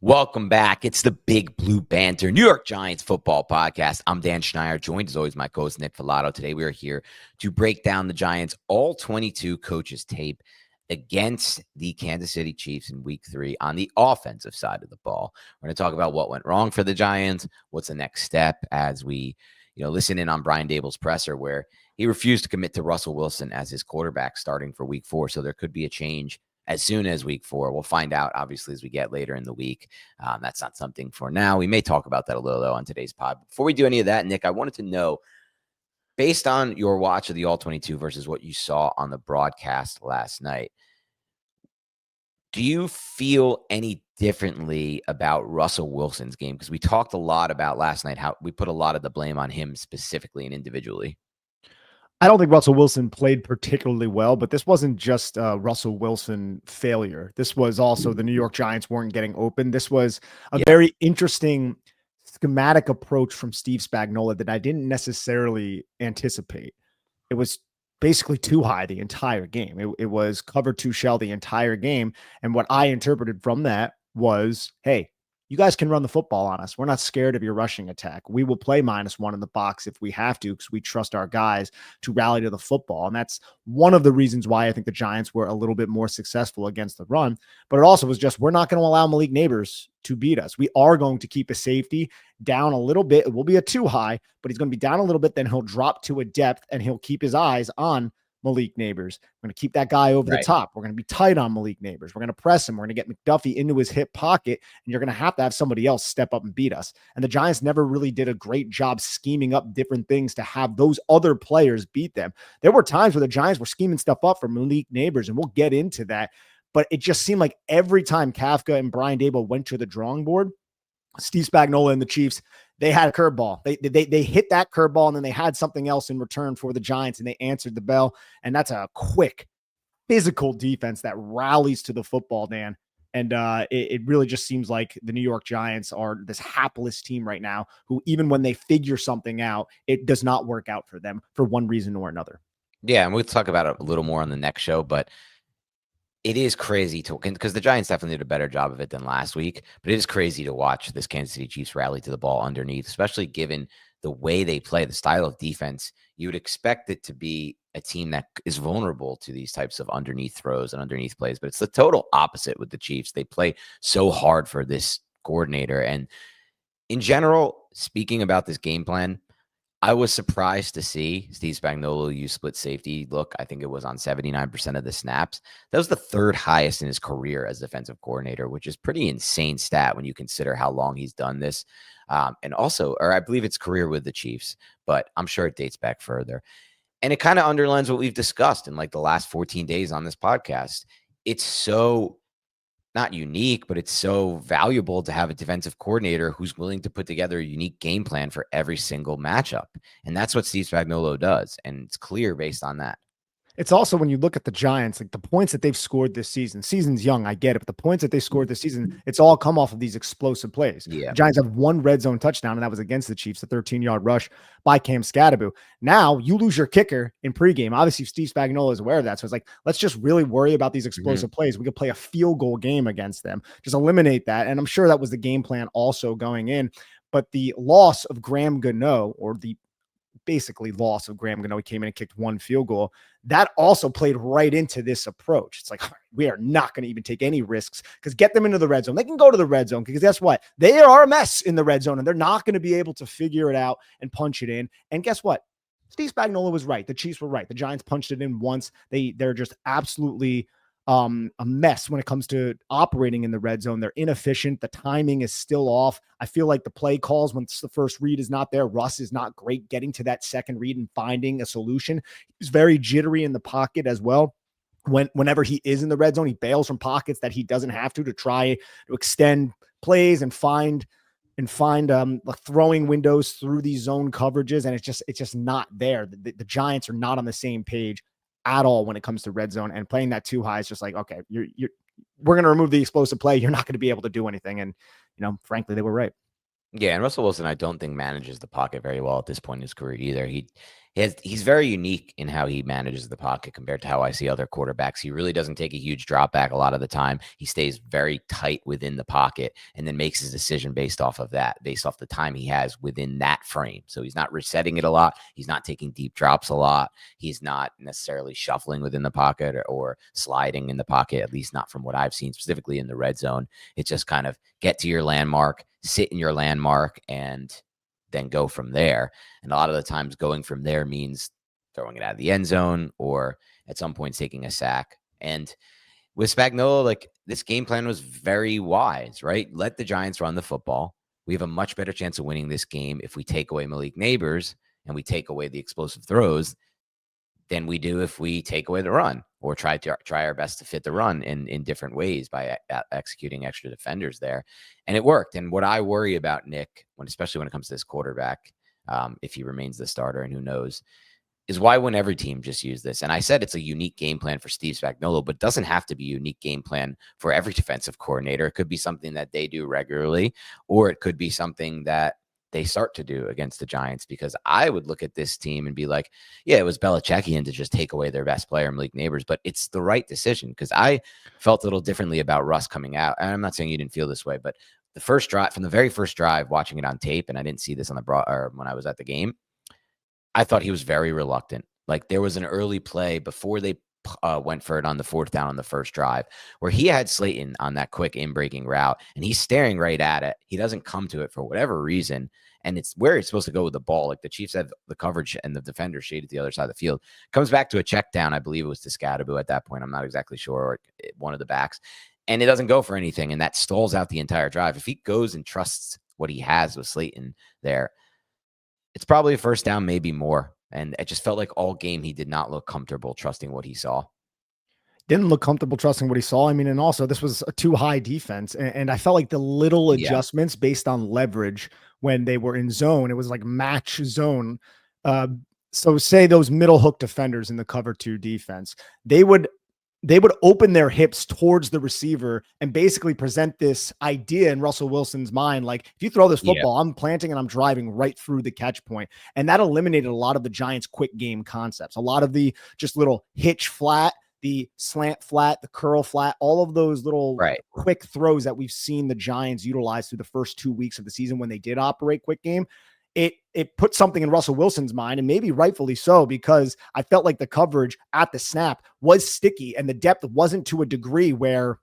Welcome back. It's the Big Blue Banter, New York Giants football podcast. I'm Dan Schneider, joined as always my co-host Nick Filato. Today we are here to break down the Giants' all-22 coaches tape against the Kansas City Chiefs in Week 3 on the offensive side of the ball. We're going to talk about what went wrong for the Giants, what's the next step as we listen in on Brian Daboll's presser where he refused to commit to Russell Wilson as his quarterback starting for Week 4, so there could be a change as soon as Week 4. We'll find out, obviously, as we get later in the week. That's not something for now. We may talk about that a little, though, on today's pod. Before we do any of that, Nick, I wanted to know, based on your watch of the All-22 versus what you saw on the broadcast last night, do you feel any differently about Russell Wilson's game? Because we talked a lot about last night, how we put a lot of the blame on him specifically and individually. I don't think Russell Wilson played particularly well, but this wasn't just a Russell Wilson failure. This was also the New York Giants weren't getting open. This was a very interesting schematic approach from Steve Spagnuolo that I didn't necessarily anticipate. It was basically too high the entire game. It was cover two shell the entire game. And what I interpreted from that was, hey, you guys can run the football on us. We're not scared of your rushing attack. We will play -1 in the box if we have to, because we trust our guys to rally to the football. And that's one of the reasons why I think the Giants were a little bit more successful against the run. But it also was just, we're not going to allow Malik Neighbors to beat us. We are going to keep a safety down a little bit. It will be a too high, but he's going to be down a little bit. Then he'll drop to a depth and he'll keep his eyes on Malik Neighbors. We're going to keep that guy over the top. We're going to be tight on Malik Neighbors. We're going to press him. We're going to get McDuffie into his hip pocket, and you're going to have somebody else step up and beat us. And the Giants never really did a great job scheming up different things to have those other players beat them. There were times where the Giants were scheming stuff up for Malik Neighbors, and we'll get into that. But it just seemed like every time Kafka and Brian Daboll went to the drawing board, Steve Spagnuolo and the Chiefs, they had a curveball. They hit that curveball, and then they had something else in return for the Giants, and they answered the bell. And that's a quick, physical defense that rallies to the football, Dan. And it really just seems like the New York Giants are this hapless team right now who, even when they figure something out, it does not work out for them for one reason or another. Yeah, and we'll talk about it a little more on the next show, but it is crazy because the Giants definitely did a better job of it than last week, but it is crazy to watch this Kansas City Chiefs rally to the ball underneath, especially given the way they play, the style of defense. You would expect it to be a team that is vulnerable to these types of underneath throws and underneath plays, but it's the total opposite with the Chiefs. They play so hard for this coordinator. And in general, speaking about this game plan, I was surprised to see Steve Spagnuolo use split safety. Look, I think it was on 79% of the snaps. That was the third highest in his career as defensive coordinator, which is pretty insane stat when you consider how long he's done this. And also, or I believe it's career with the Chiefs, but I'm sure it dates back further. And it kind of underlines what we've discussed in like the last 14 days on this podcast. It's so not unique, but it's so valuable to have a defensive coordinator who's willing to put together a unique game plan for every single matchup. And that's what Steve Spagnuolo does. And it's clear based on that. It's also, when you look at the Giants, like the points that they've scored this season's young, I get it, but the points that they scored this season, it's all come off of these explosive plays. Yeah. The Giants have one red zone touchdown, and that was against the Chiefs, the 13-yard rush by Cam Scadaboo. Now you lose your kicker in pregame. Obviously, Steve Spagnuolo is aware of that. So it's like, let's just really worry about these explosive plays. We could play a field goal game against them. Just eliminate that. And I'm sure that was the game plan also going in. But the loss of Graham Gano, or the basically loss of Graham Gano, he came in and kicked one field goal, that also played right into this approach. It's like, all right, we are not going to even take any risks, because get them into the red zone. They can go to the red zone, because guess what? They are a mess in the red zone, and they're not going to be able to figure it out and punch it in. And guess what? Steve Spagnuolo was right. The Chiefs were right. The Giants punched it in once. They're just absolutely a mess when it comes to operating in the red zone. They're inefficient. The timing is still off. I feel like the play calls, once the first read is not there, Russ is not great getting to that second read and finding a solution. He's very jittery in the pocket as well. Whenever he is in the red zone, he bails from pockets that he doesn't have to try to extend plays and find throwing windows through these zone coverages. And it's just not there. The Giants are not on the same page at all when it comes to red zone, and playing that too high is just like, okay, we're going to remove the explosive play. You're not going to be able to do anything. And, frankly, they were right. Yeah, and Russell Wilson, I don't think manages the pocket very well at this point in his career either. He's very unique in how he manages the pocket compared to how I see other quarterbacks. He really doesn't take a huge drop back a lot of the time. He stays very tight within the pocket and then makes his decision based off of that, based off the time he has within that frame. So he's not resetting it a lot. He's not taking deep drops a lot. He's not necessarily shuffling within the pocket or sliding in the pocket, at least not from what I've seen, specifically in the red zone. It's just kind of get to your landmark, sit in your landmark, and then go from there. And a lot of the times going from there means throwing it out of the end zone or at some point taking a sack. And with Spagnuolo, like this game plan was very wise, right? Let the Giants run the football. We have a much better chance of winning this game if we take away Malik Neighbors and we take away the explosive throws than we do if we take away the run or try our best to fit the run in different ways by executing extra defenders there. And it worked. And what I worry about Nick, especially when it comes to this quarterback, if he remains the starter, and who knows, is why wouldn't every team just use this? And I said it's a unique game plan for Steve Spagnuolo, but it doesn't have to be a unique game plan for every defensive coordinator. It could be something that they do regularly, or it could be something that they start to do against the Giants, because I would look at this team and be like, yeah, it was Belichickian to just take away their best player, Malik Neighbors, but it's the right decision, because I felt a little differently about Russ coming out. And I'm not saying you didn't feel this way, but the first drive, from the very first drive, watching it on tape, and I didn't see this on the or when I was at the game, I thought he was very reluctant. Like there was an early play before they went for it on the fourth down on the first drive where he had Slayton on that quick in-breaking route, and he's staring right at it. He doesn't come to it for whatever reason, and it's where it's supposed to go with the ball. Like the Chiefs have the coverage and the defender shaded the other side of the field. Comes back to a check down. I believe it was to Scadaboo at that point. I'm not exactly sure, or one of the backs. And it doesn't go for anything, and that stalls out the entire drive. If he goes and trusts what he has with Slayton there, it's probably a first down, maybe more. And it just felt like all game he did not look comfortable trusting what he saw. Didn't look comfortable trusting what he saw. I mean, and also this was a too high defense. And I felt like the little adjustments based on leverage when they were in zone, it was like match zone. So say those middle hook defenders in the cover 2 defense, they would open their hips towards the receiver and basically present this idea in Russell Wilson's mind. Like, if you throw this football, I'm planting and I'm driving right through the catch point. And that eliminated a lot of the Giants' quick game concepts, a lot of the just little hitch flat, the slant flat, the curl flat, all of those little quick throws that we've seen the Giants utilize through the first 2 weeks of the season when they did operate quick game. It put something in Russell Wilson's mind, and maybe rightfully so, because I felt like the coverage at the snap was sticky and the depth wasn't to a degree where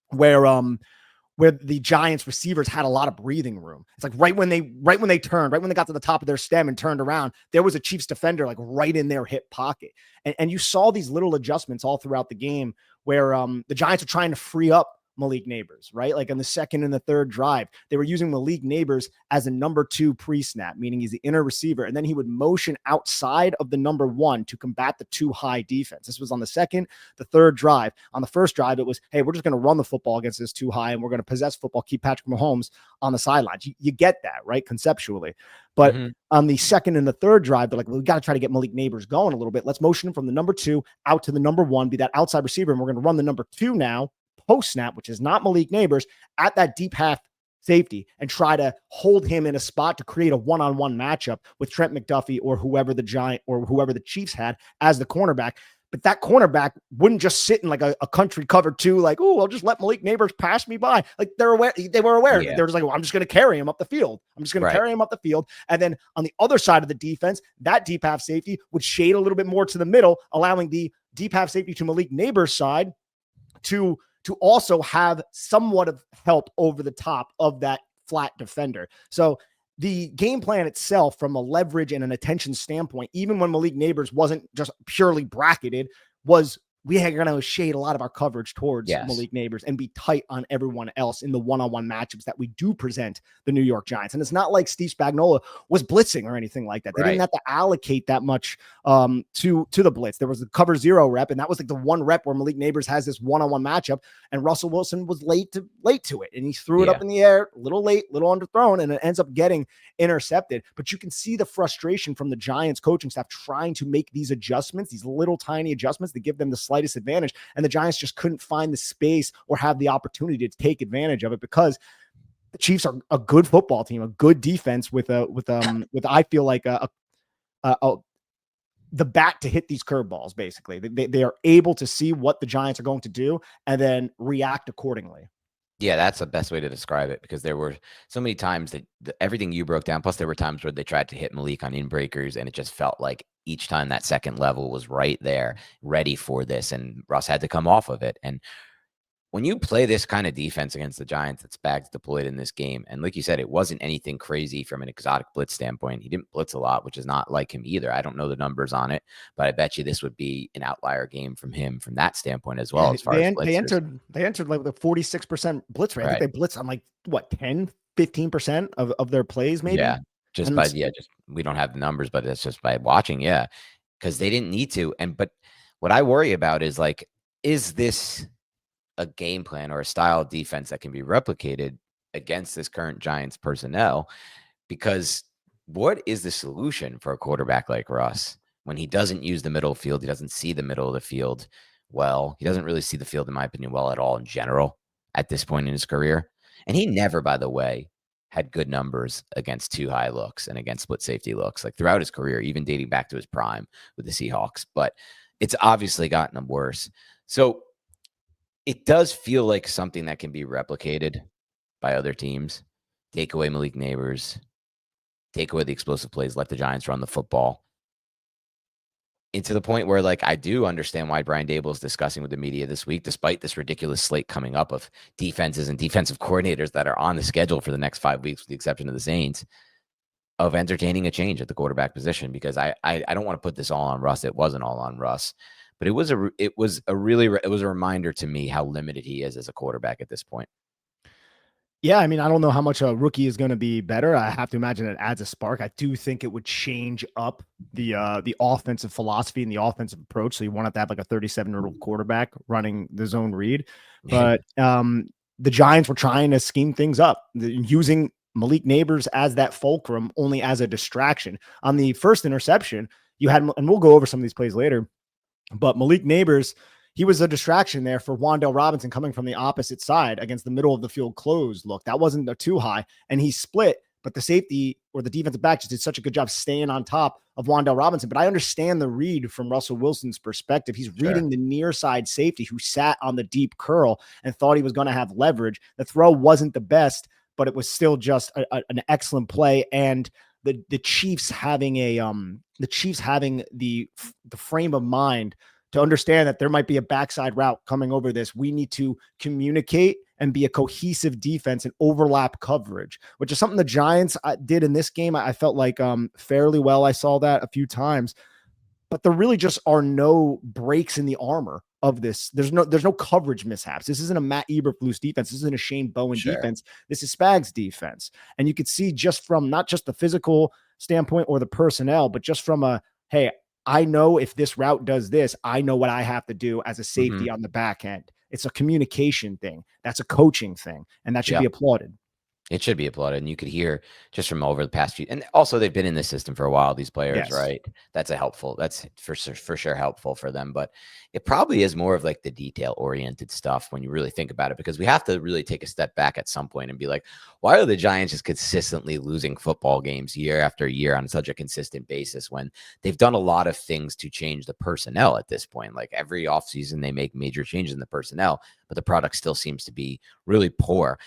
the Giants receivers had a lot of breathing room. It's like right when they turned, right when they got to the top of their stem and turned around, there was a Chiefs defender like right in their hip pocket. And you saw these little adjustments all throughout the game where the Giants are trying to free up Malik Neighbors, right? Like on the second and the third drive, they were using Malik Neighbors as a number 2 pre-snap, meaning he's the inner receiver. And then he would motion outside of the number 1 to combat the 2 high defense. This was on the second, the third drive. On the first drive, it was, hey, we're just going to run the football against this 2 high and we're going to possess football, keep Patrick Mahomes on the sidelines. You get that, right? Conceptually. But on the second and the third drive, they're like, well, we got to try to get Malik Neighbors going a little bit. Let's motion him from the number 2 out to the number 1, be that outside receiver. And we're going to run the number 2 now, post snap, which is not Malik Neighbors, at that deep half safety and try to hold him in a spot to create a one-on-one matchup with Trent McDuffie or whoever the Chiefs had as the cornerback. But that cornerback wouldn't just sit in like a country cover 2, like, oh, I'll just let Malik Neighbors pass me by. Like they were aware. They were just like, well, I'm just going to carry him up the field. Carry him up the field. And then on the other side of the defense, that deep half safety would shade a little bit more to the middle, allowing the deep half safety to Malik Neighbors' side to also have somewhat of help over the top of that flat defender. So the game plan itself, from a leverage and an attention standpoint, even when Malik Neighbors wasn't just purely bracketed, was we are going to shade a lot of our coverage towards Malik Neighbors and be tight on everyone else in the one-on-one matchups that we do present the New York Giants. And it's not like Steve Spagnuolo was blitzing or anything like that. They didn't have to allocate that much to the blitz. There was the cover 0 rep, and that was like the one rep where Malik Neighbors has this one-on-one matchup, and Russell Wilson was late to it, and he threw it up in the air, a little late, a little underthrown, and it ends up getting intercepted. But you can see the frustration from the Giants coaching staff trying to make these adjustments, these little tiny adjustments that give them the slightest advantage, and the Giants just couldn't find the space or have the opportunity to take advantage of it, because the Chiefs are a good football team, a good defense with I feel like a the bat to hit these curveballs. Basically, they are able to see what the Giants are going to do and then react accordingly. Yeah, that's the best way to describe it, because there were so many times that everything you broke down, plus there were times where they tried to hit Malik on inbreakers, and it just felt like each time that second level was right there, ready for this, and Russ had to come off of it. And when you play this kind of defense against the Giants that Spags deployed in this game, and like you said, it wasn't anything crazy from an exotic blitz standpoint. He didn't blitz a lot, which is not like him either. I don't know the numbers on it, but I bet you this would be an outlier game from him from that standpoint as well, Yeah, as far as blitzers. they entered like the 46% blitz rate. I think Right. they blitzed on like what 10-15% of their plays, maybe. Yeah. Just And by, yeah, just we don't have the numbers, but it's just by watching. Yeah. Because they didn't need to. But what I worry about is like, is this a game plan or a style of defense that can be replicated against this current Giants personnel? Because what is the solution for a quarterback like Russ when he doesn't use the middle field? He doesn't see the middle of the field well. He doesn't really see the field, in my opinion, well at all in general at this point in his career. And he never, by the way, had good numbers against two high looks and against split safety looks, like throughout his career, even dating back to his prime with the Seahawks. But it's obviously gotten him worse. So it does feel like something that can be replicated by other teams. Take away Malik Neighbors, take away the explosive plays, let the Giants run the football. And to the point where, like, I do understand why Brian Dable is discussing with the media this week, despite this ridiculous slate coming up of defenses and defensive coordinators that are on the schedule for the next 5 weeks, with the exception of the Saints, of entertaining a change at the quarterback position. Because I don't want to put this all on Russ. It wasn't all on Russ, but it was a reminder to me how limited he is as a quarterback at this point. Yeah, I mean, I don't know how much a rookie is going to be better. I have to imagine it adds a spark. I do think it would change up the offensive philosophy and the offensive approach. So you want to have like a 37-year-old quarterback running the zone read. But the Giants were trying to scheme things up, using Malik Neighbors as that fulcrum, only as a distraction. On the first interception, you had, and we'll go over some of these plays later, but Malik Neighbors, he was a distraction there for Wan'Dale Robinson coming from the opposite side against the middle of the field closed look. That wasn't a too high, and he split, but the safety or the defensive back just did such a good job staying on top of Wan'Dale Robinson. But I understand the read from Russell Wilson's perspective. He's reading the near side safety who sat on the deep curl and thought he was going to have leverage. The throw wasn't the best, but it was still just an excellent play. And the Chiefs having the frame of mind to understand that there might be a backside route coming over this. We need to communicate and be a cohesive defense and overlap coverage, which is something the Giants did in this game. I felt like fairly well. I saw that a few times, but there really just are no breaks in the armor of this. There's no coverage mishaps. This isn't a Matt Eberflus defense. This isn't a Shane Bowen defense. This is Spags defense. And you could see just from not just the physical standpoint or the personnel, but just from hey, I know if this route does this, I know what I have to do as a safety on the back end. It's a communication thing. That's a coaching thing. And that should be applauded. It should be applauded. And you could hear just from over the past few, and also they've been in this system for a while, these players, right? That's for sure helpful for them. But it probably is more of like the detail oriented stuff when you really think about it, because we have to really take a step back at some point and be like, why are the Giants just consistently losing football games year after year on such a consistent basis when they've done a lot of things to change the personnel at this point? Like every offseason, they make major changes in the personnel, but the product still seems to be really poor.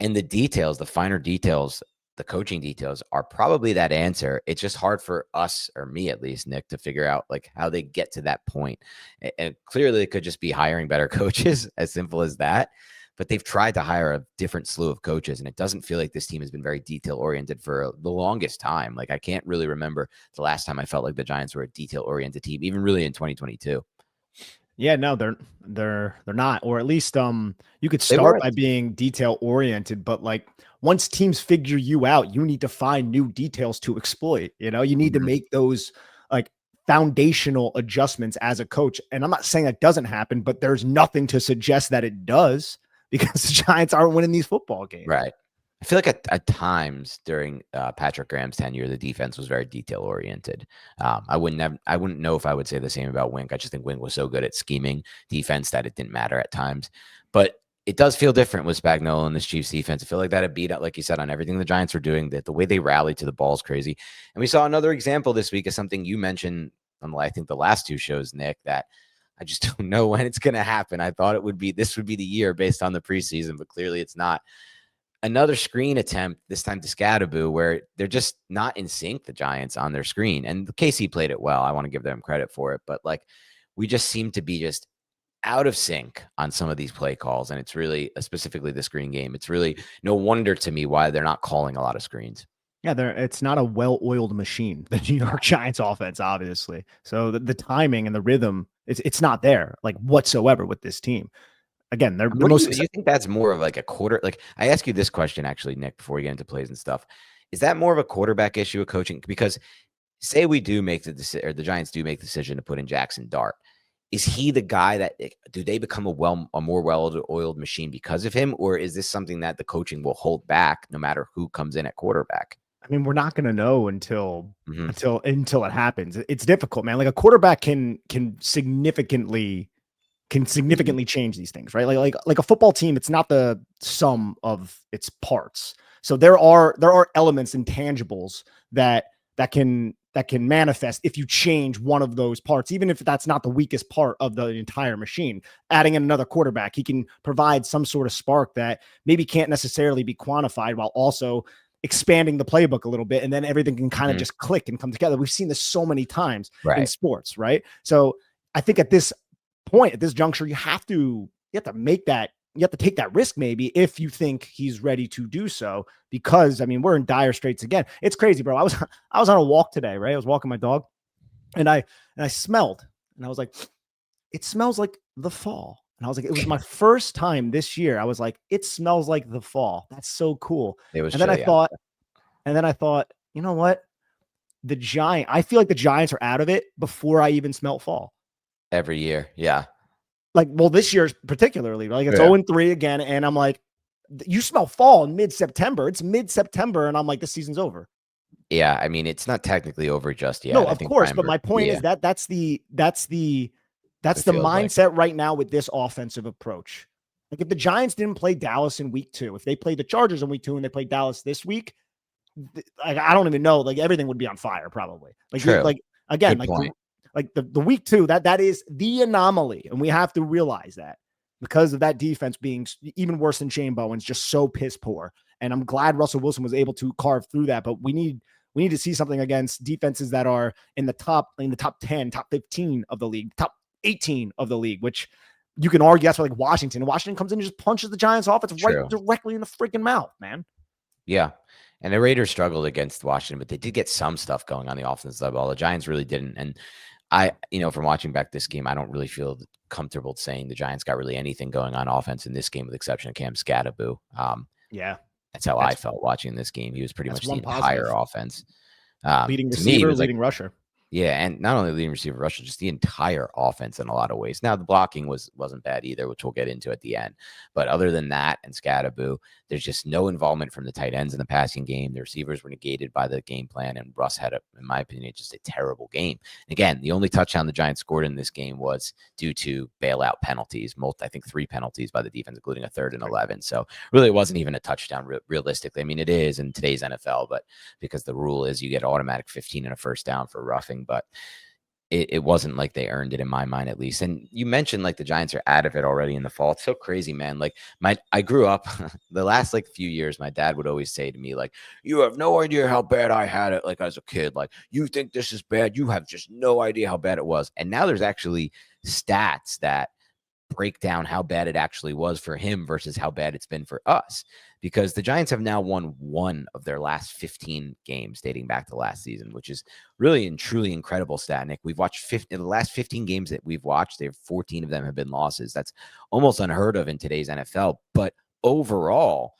And the details, the finer details, the coaching details are probably that answer. It's just hard for us, or me at least, Nick, to figure out like how they get to that point. And clearly it could just be hiring better coaches, as simple as that. But they've tried to hire a different slew of coaches, and it doesn't feel like this team has been very detail oriented for the longest time. Like I can't really remember the last time I felt like the Giants were a detail oriented team, even really in 2022. Yeah, no, they're not, or at least you could start by being detail oriented, but like once teams figure you out, you need to find new details to exploit. You know, you need to make those like foundational adjustments as a coach. And I'm not saying that doesn't happen, but there's nothing to suggest that it does, because the Giants aren't winning these football games. Right. I feel like at times during Patrick Graham's tenure, the defense was very detail oriented. I wouldn't know if I would say the same about Wink. I just think Wink was so good at scheming defense that it didn't matter at times. But it does feel different with Spagnuolo and this Chiefs defense. I feel like that had beat out, like you said, on everything the Giants were doing. That the way they rallied to the ball is crazy. And we saw another example this week of something you mentioned on, I think, the last two shows, Nick, that I just don't know when it's going to happen. I thought this would be the year based on the preseason, but clearly it's not. Another screen attempt, this time to Scadaboo, where they're just not in sync, the Giants, on their screen. And KC played it well. I want to give them credit for it. But like, we just seem to be just out of sync on some of these play calls. And it's really, specifically the screen game, it's really no wonder to me why they're not calling a lot of screens. Yeah, it's not a well-oiled machine, the New York Giants offense, obviously. So the timing and the rhythm, it's not there, like, whatsoever with this team. Again, they're the most. Do you think that's more of like a quarter? Like, I ask you this question actually, Nick, before we get into plays and stuff. Is that more of a quarterback issue of coaching? Because say we do make the decision, or the Giants do make the decision to put in Jaxson Dart. Is he the guy that do they become a more well-oiled machine because of him, or is this something that the coaching will hold back no matter who comes in at quarterback? I mean, we're not going to know until it happens. It's difficult, man. Like, a quarterback can significantly change these things, right? Like a football team, it's not the sum of its parts. So there are elements, intangibles that can manifest if you change one of those parts, even if that's not the weakest part of the entire machine. Adding in another quarterback, he can provide some sort of spark that maybe can't necessarily be quantified, while also expanding the playbook a little bit, and then everything can kind of just click and come together. We've seen this so many times in sports, right? So I think at this point, at this juncture, you have to take that risk, maybe, if you think he's ready to do so, because I mean, we're in dire straits again. It's crazy, bro. I was on a walk today, right? I was walking my dog, and I smelled, and I was like, it smells like the fall. And I was like, it was my first time this year. I was like, it smells like the fall. That's so cool. And then I thought, you know what? I feel like the Giants are out of it before I even smelt fall. Every year. Yeah. Like, well, this year particularly, like, it's 0-3 again. And I'm like, you smell fall in mid-September. It's mid-September. And I'm like, the season's over. Yeah. I mean, it's not technically over just yet. No, of course. But my point is that's the mindset right now with this offensive approach. Like, if the Giants didn't play Dallas in week 2, if they played the Chargers in week 2 and they played Dallas this week, I don't even know, like, everything would be on fire probably. Like, true. Like, again, the week 2, that is the anomaly. And we have to realize that, because of that defense being even worse than Shane Bowen's, just so piss poor. And I'm glad Russell Wilson was able to carve through that, but we need to see something against defenses that are in the top 10, top 15 of the league, top 18 of the league, which you can argue that's like Washington. Washington comes in and just punches the Giants offense right directly in the freaking mouth, man. Yeah. And the Raiders struggled against Washington, but they did get some stuff going on the offensive side of the ball. The Giants really didn't. And from watching back this game, I don't really feel comfortable saying the Giants got really anything going on offense in this game, with the exception of Cam Scadaboo. That's how I felt watching this game. He was pretty much the entire offense. Leading receiver, leading rusher. Yeah, and not only leading receiver rusher, just the entire offense in a lot of ways. Now, the blocking wasn't bad either, which we'll get into at the end. But other than that and Scadaboo, there's just no involvement from the tight ends in the passing game. The receivers were negated by the game plan, and Russ had, in my opinion, just a terrible game. And again, the only touchdown the Giants scored in this game was due to bailout penalties. I think 3 penalties by the defense, including a 3rd and 11. So really, it wasn't even a touchdown realistically. I mean, it is in today's NFL, but because the rule is you get automatic 15 and a first down for roughing. But it wasn't like they earned it, in my mind, at least. And you mentioned like the Giants are out of it already in the fall. It's so crazy, man. Like, I grew up the last like few years, my dad would always say to me, like, you have no idea how bad I had it, like, as a kid. Like, you think this is bad, you have just no idea how bad it was. And now there's actually stats that break down how bad it actually was for him versus how bad it's been for us, because the Giants have now won 1 of their last 15 games dating back to last season, which is really and truly incredible stat, Nick. We've watched in the last 15 games that we've watched, 14 of them have been losses. That's almost unheard of in today's NFL. But overall,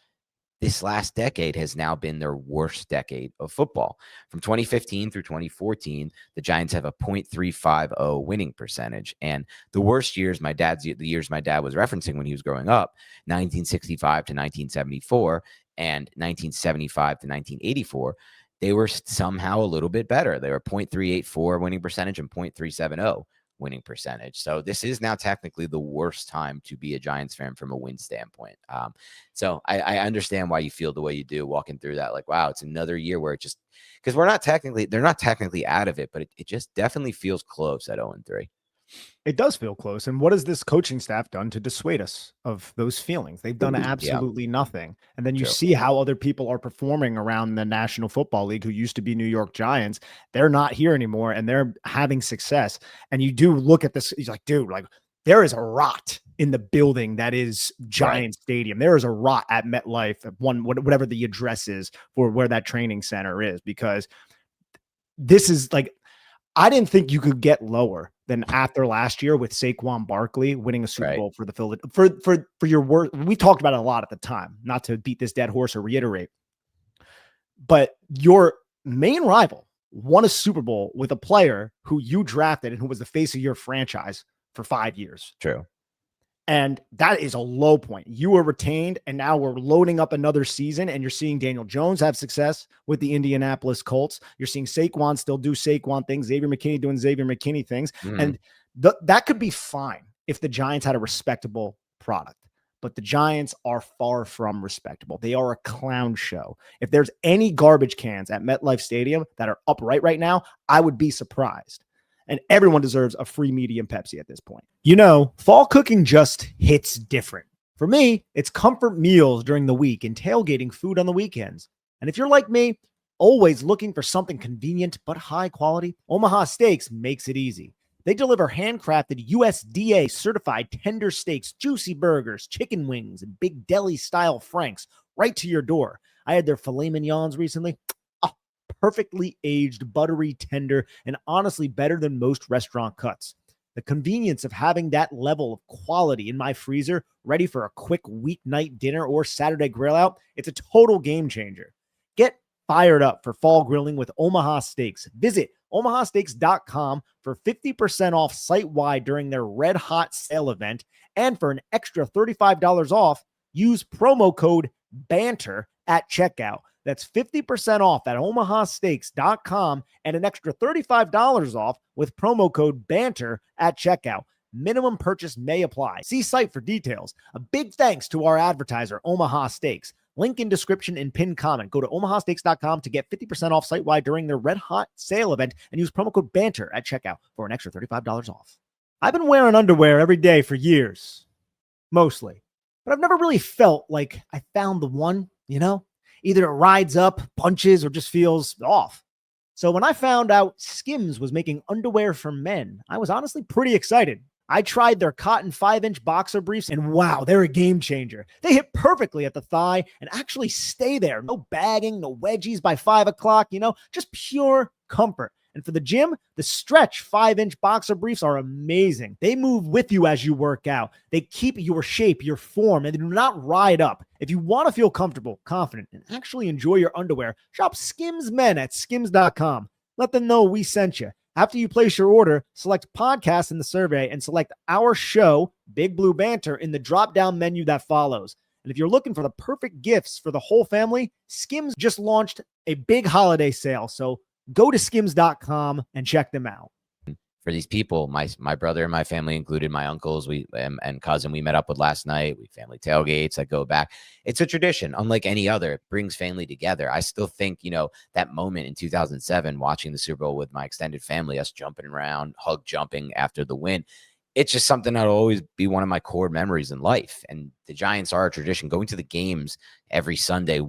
this last decade has now been their worst decade of football. From 2015 through 2014, the Giants have a .350 winning percentage. And the worst years, the years my dad was referencing when he was growing up, 1965 to 1974 and 1975 to 1984, they were somehow a little bit better. They were .384 winning percentage and .370. winning percentage. So this is now technically the worst time to be a Giants fan from a win standpoint. So I understand why you feel the way you do walking through that. Like, wow, it's another year where it just, because they're not technically out of it, but it just definitely feels close at 0-3. It does feel close. And what has this coaching staff done to dissuade us of those feelings? They've done Yeah, absolutely nothing. And then you true. see how other people are performing around the National Football League who used to be New York Giants. They're not here anymore and they're having success. And you do look at this, he's like, dude, like there is a rot in the building that is Giant Stadium. There is a rot at MetLife, whatever the address is for where that training center is, because this is like, I didn't think you could get lower than after last year with Saquon Barkley winning a Super Bowl for the Philadelphia. For your word, we talked about it a lot at the time, not to beat this dead horse or reiterate, but your main rival won a Super Bowl with a player who you drafted and who was the face of your franchise for 5 years. True. And that is a low point. You were retained, and now we're loading up another season, and you're seeing Daniel Jones have success with the Indianapolis Colts. You're seeing Saquon still do Saquon things, Xavier McKinney doing Xavier McKinney things. Mm-hmm. And that could be fine if the Giants had a respectable product. But the Giants are far from respectable. They are a clown show. If there's any garbage cans at MetLife Stadium that are upright right now, I would be surprised. And everyone deserves a free medium Pepsi at this point. You know, fall cooking just hits different. For me, it's comfort meals during the week and tailgating food on the weekends. And if you're like me, always looking for something convenient but high quality, Omaha Steaks makes it easy. They deliver handcrafted USDA certified tender steaks, juicy burgers, chicken wings, and big deli style franks right to your door. I had their filet mignons recently. Perfectly aged, buttery, tender, and honestly better than most restaurant cuts. The convenience of having that level of quality in my freezer, ready for a quick weeknight dinner or Saturday grill out, it's a total game changer. Get fired up for fall grilling with Omaha Steaks. Visit omahasteaks.com for 50% off site-wide during their Red Hot sale event, and for an extra $35 off, use promo code BANTER at checkout. That's 50% off at omahasteaks.com and an extra $35 off with promo code BANTER at checkout. Minimum purchase may apply. See site for details. A big thanks to our advertiser, Omaha Steaks. Link in description and pinned comment. Go to omahasteaks.com to get 50% off site-wide during their Red Hot sale event and use promo code BANTER at checkout for an extra $35 off. I've been wearing underwear every day for years, mostly, but I've never really felt like I found the one, you know? Either it rides up, punches, or just feels off. So when I found out Skims was making underwear for men, I was honestly pretty excited. I tried their cotton 5-inch boxer briefs, and wow, they're a game changer. They hit perfectly at the thigh and actually stay there. No bagging, no wedgies by 5 o'clock, just pure comfort. And for the gym, the stretch 5-inch boxer briefs are amazing. They move with you as you work out. They keep your shape, your form, and they do not ride up. If you want to feel comfortable, confident, and actually enjoy your underwear, shop Skims Men at skims.com. Let them know we sent you. After you place your order, select podcast in the survey and select our show, Big Blue Banter, in the drop-down menu that follows. And if you're looking for the perfect gifts for the whole family, Skims just launched a big holiday sale. So go to skims.com and check them out. For these people, my brother and my family included, my uncles and cousin we met up with last night. We family tailgates that go back. It's a tradition, unlike any other. It brings family together. I still think, that moment in 2007, watching the Super Bowl with my extended family, us jumping around, hug jumping after the win. It's just something that'll always be one of my core memories in life. And the Giants are a tradition. Going to the games every Sunday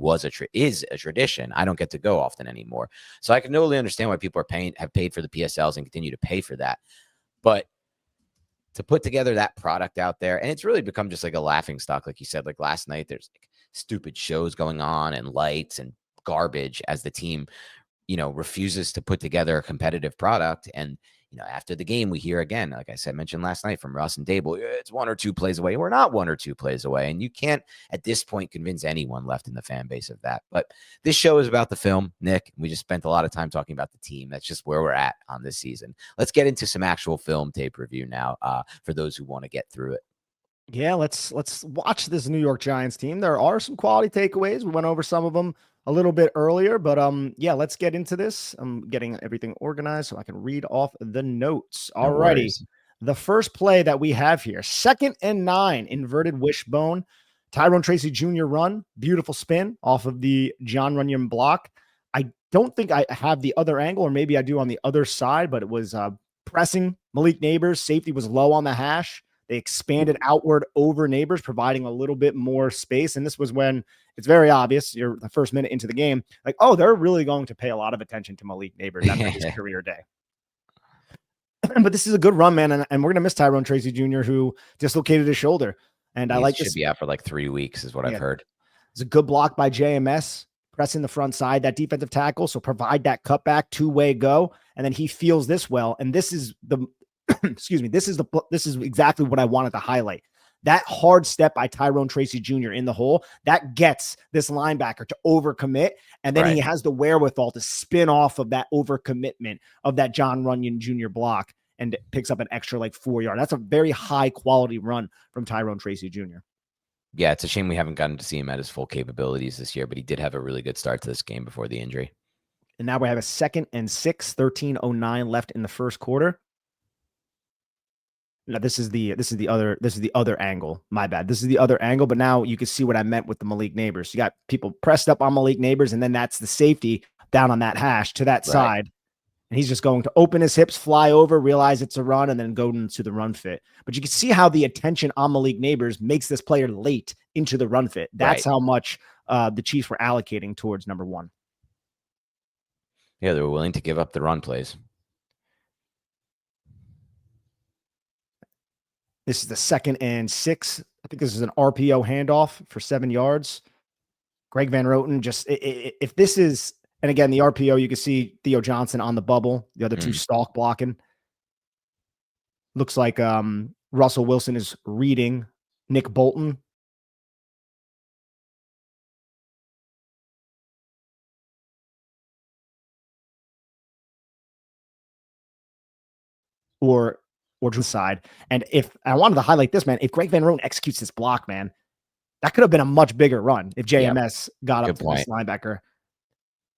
is a tradition. I don't get to go often anymore. So I can totally understand why people have paid for the PSLs and continue to pay for that. But to put together that product out there, and it's really become just like a laughing stock, like you said, like last night, there's like stupid shows going on and lights and garbage as the team, refuses to put together a competitive product. And after the game, we hear again, like I said, mentioned last night from Russ and Dable, it's 1 or 2 plays away. We're not 1 or 2 plays away. And you can't, at this point, convince anyone left in the fan base of that. But this show is about the film, Nick. We just spent a lot of time talking about the team. That's just where we're at on this season. Let's get into some actual film tape review now for those who want to get through it. Yeah, let's watch this New York Giants team. There are some quality takeaways. We went over some of them a little bit earlier, but yeah, let's get into this. I'm getting everything organized so I can read off the notes. Alrighty. The first play that we have here, 2nd and 9, inverted wishbone. Tyrone Tracy Jr. run, beautiful spin off of the John Runyon block. I don't think I have the other angle, or maybe I do on the other side, but it was pressing Malik Neighbors. Safety was low on the hash. They expanded outward over Neighbors, providing a little bit more space. And this was when it's very obvious, you're the first minute into the game, like, oh, they're really going to pay a lot of attention to Malik Neighbors after his career day. But this is a good run, man. And we're going to miss Tyrone Tracy Jr., who dislocated his shoulder. And I like this. Should be out for like 3 weeks is what I've heard. It's a good block by JMS, pressing the front side, that defensive tackle. So provide that cutback, two-way go. And then he feels this well. And this is the, excuse me, this is exactly what I wanted to highlight. That hard step by Tyrone Tracy Jr. in the hole, that gets this linebacker to overcommit. And then he has the wherewithal to spin off of that overcommitment of that John Runyon Jr. block and picks up an extra like 4 yard. That's a very high quality run from Tyrone Tracy Jr. Yeah, it's a shame we haven't gotten to see him at his full capabilities this year, but he did have a really good start to this game before the injury. And now we have a 2nd and 6, 13:09 left in the first quarter. Now this is the other angle. My bad. This is the other angle, but now you can see what I meant with the Malik Neighbors. You got people pressed up on Malik Neighbors, and then that's the safety down on that hash to that side. And he's just going to open his hips, fly over, realize it's a run, and then go into the run fit. But you can see how the attention on Malik Neighbors makes this player late into the run fit. That's how much the Chiefs were allocating towards number 1. Yeah, they were willing to give up the run plays. This is the 2nd and 6. I think this is an RPO handoff for 7 yards. Greg Van Roten just, if this is, and again, the RPO, you can see Theo Johnson on the bubble, the other two stalk blocking. Looks like Russell Wilson is reading Nick Bolton. Or to the side. And if I wanted to highlight this, man, if Greg Van Roten executes this block, man, that could have been a much bigger run if JMS got up to this linebacker.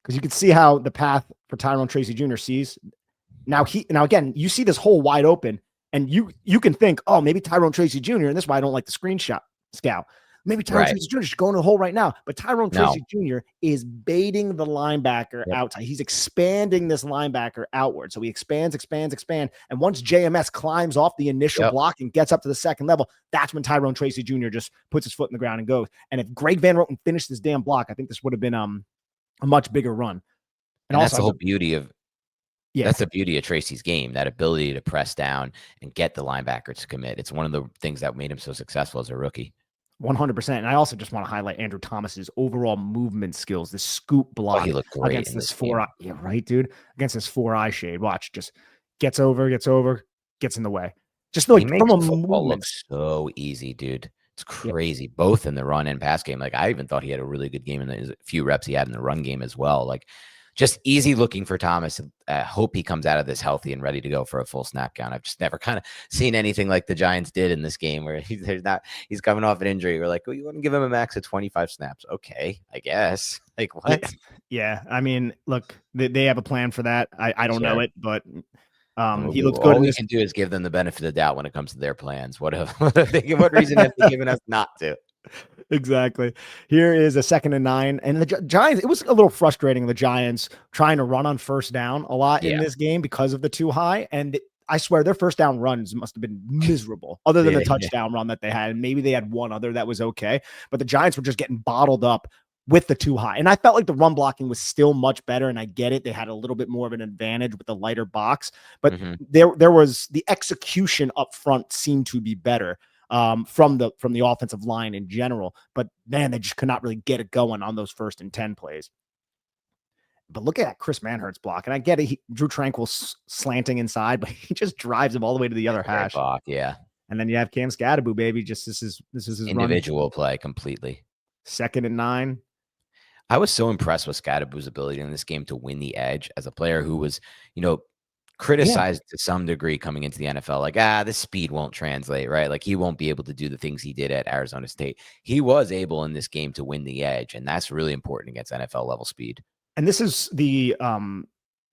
Because you can see how the path for Tyrone Tracy Jr. sees. Now again, you see this hole wide open, and you can think, oh, maybe Tyrone Tracy Jr., and this is why I don't like the screenshot scout. Maybe Tyrone Tracy Jr. should go in the hole right now. But Tyrone Tracy Jr. is baiting the linebacker outside. He's expanding this linebacker outward. So he expands. And once JMS climbs off the initial block and gets up to the second level, that's when Tyrone Tracy Jr. just puts his foot in the ground and goes. And if Greg Van Roten finished this damn block, I think this would have been a much bigger run. And also, that's the whole beauty of that's the beauty of Tracy's game, that ability to press down and get the linebacker to commit. It's one of the things that made him so successful as a rookie. 100%. And I also just want to highlight Andrew Thomas's overall movement skills, the scoop block he looked great against this 4-eye. Yeah, right, dude. Against this 4-eye shade. Watch, just gets over, gets in the way. Just like from a football looks so easy, dude. It's crazy, both in the run and pass game. Like, I even thought he had a really good game in the few reps he had in the run game as well. Like, just easy looking for Thomas. I hope he comes out of this healthy and ready to go for a full snap count. I've just never kind of seen anything like the Giants did in this game, where he's coming off an injury. We're like, oh, you want to give him a max of 25 snaps? Okay, I guess. Like, what? Yeah. I mean, look, they have a plan for that. I don't know it, but he looks good. All we can do is give them the benefit of the doubt when it comes to their plans. What reason have they given us not to? Exactly. Here is a 2nd and 9. And the Giants, it was a little frustrating, the Giants trying to run on first down a lot in this game because of the too high. And I swear their first down runs must have been miserable, other than the touchdown run that they had. And maybe they had one other that was okay. But the Giants were just getting bottled up with the too high. And I felt like the run blocking was still much better. And I get it. They had a little bit more of an advantage with the lighter box. But there was the execution up front seemed to be better. From the offensive line in general, but man, they just could not really get it going on those 1st and 10 plays. But look at that Chris Manhertz block, and I get it. Drew Tranquil slanting inside, but he just drives him all the way to the other hash. Block, yeah. And then you have Cam Scadaboo, baby. Just this is his individual play completely. 2nd and 9. I was so impressed with Scadaboo's ability in this game to win the edge as a player who was, criticized to some degree coming into the NFL, like, this speed won't translate, right? Like, he won't be able to do the things he did at Arizona State. He was able in this game to win the edge, and that's really important against NFL level speed. And this is the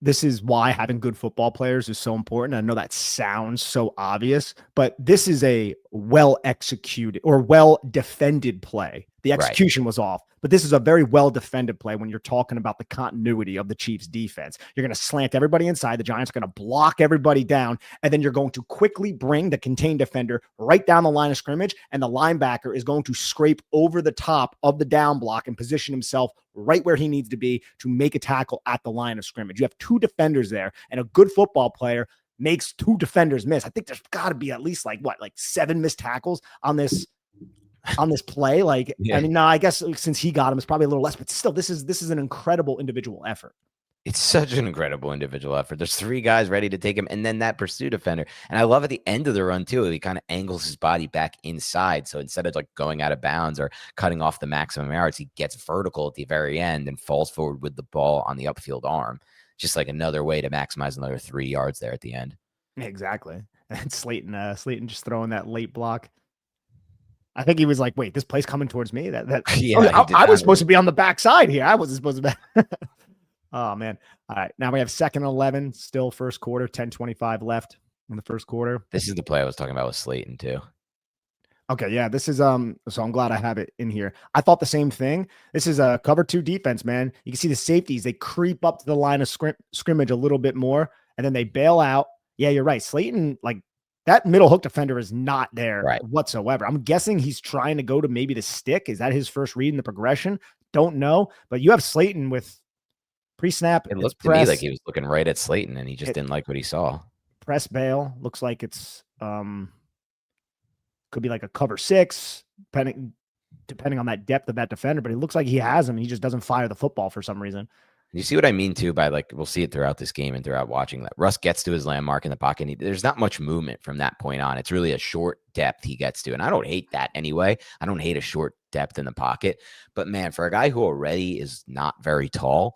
this is why having good football players is so important. I know that sounds so obvious, but this is a well executed or well defended play. The Right. execution was off, but this is a very well defended play when you're talking about the continuity of the Chiefs defense. You're going to slant everybody inside. The Giants are going to block everybody down, and then you're going to quickly bring the contained defender right down the line of scrimmage, and the linebacker is going to scrape over the top of the down block and position himself right where he needs to be to make a tackle at the line of scrimmage. You have two defenders there, and a good football player makes two defenders miss. I think there's got to be at least like 7 missed tackles on this play. Like, Yeah. I mean, no, I guess since he got him, it's probably a little less, but still, this is an incredible individual effort. It's such an incredible individual effort. There's 3 guys ready to take him, and then that pursuit defender. And I love at the end of the run too, he kind of angles his body back inside. So instead of like going out of bounds or cutting off the maximum yards, he gets vertical at the very end and falls forward with the ball on the upfield arm. Just like another way to maximize another 3 yards there at the end. Exactly. And Slayton just throwing that late block. I think he was like, "Wait, this play's coming towards me." Yeah, I was supposed to be on the backside here. I wasn't supposed to be. Oh man. All right. Now we have 2nd and 11, still first quarter, 10:25 left in the first quarter. This is the play I was talking about with Slayton too. Okay, yeah, this is so I'm glad I have it in here. I thought the same thing. This is a cover 2 defense, man. You can see the safeties, they creep up to the line of scrimmage a little bit more, and then they bail out. Yeah, you're right. Slayton, like that middle hook defender is not there whatsoever. I'm guessing he's trying to go to maybe the stick. Is that his first read in the progression? Don't know. But you have Slayton with pre-snap. It looked to me like he was looking right at Slayton and he just didn't like what he saw. Press bail. Looks like it's could be like a cover 6, depending on that depth of that defender, but it looks like he has him. He just doesn't fire the football for some reason. You see what I mean too by like, we'll see it throughout this game and throughout watching that Russ gets to his landmark in the pocket. There's not much movement from that point on. It's really a short depth he gets to. And I don't hate that anyway. I don't hate a short depth in the pocket, but man, for a guy who already is not very tall,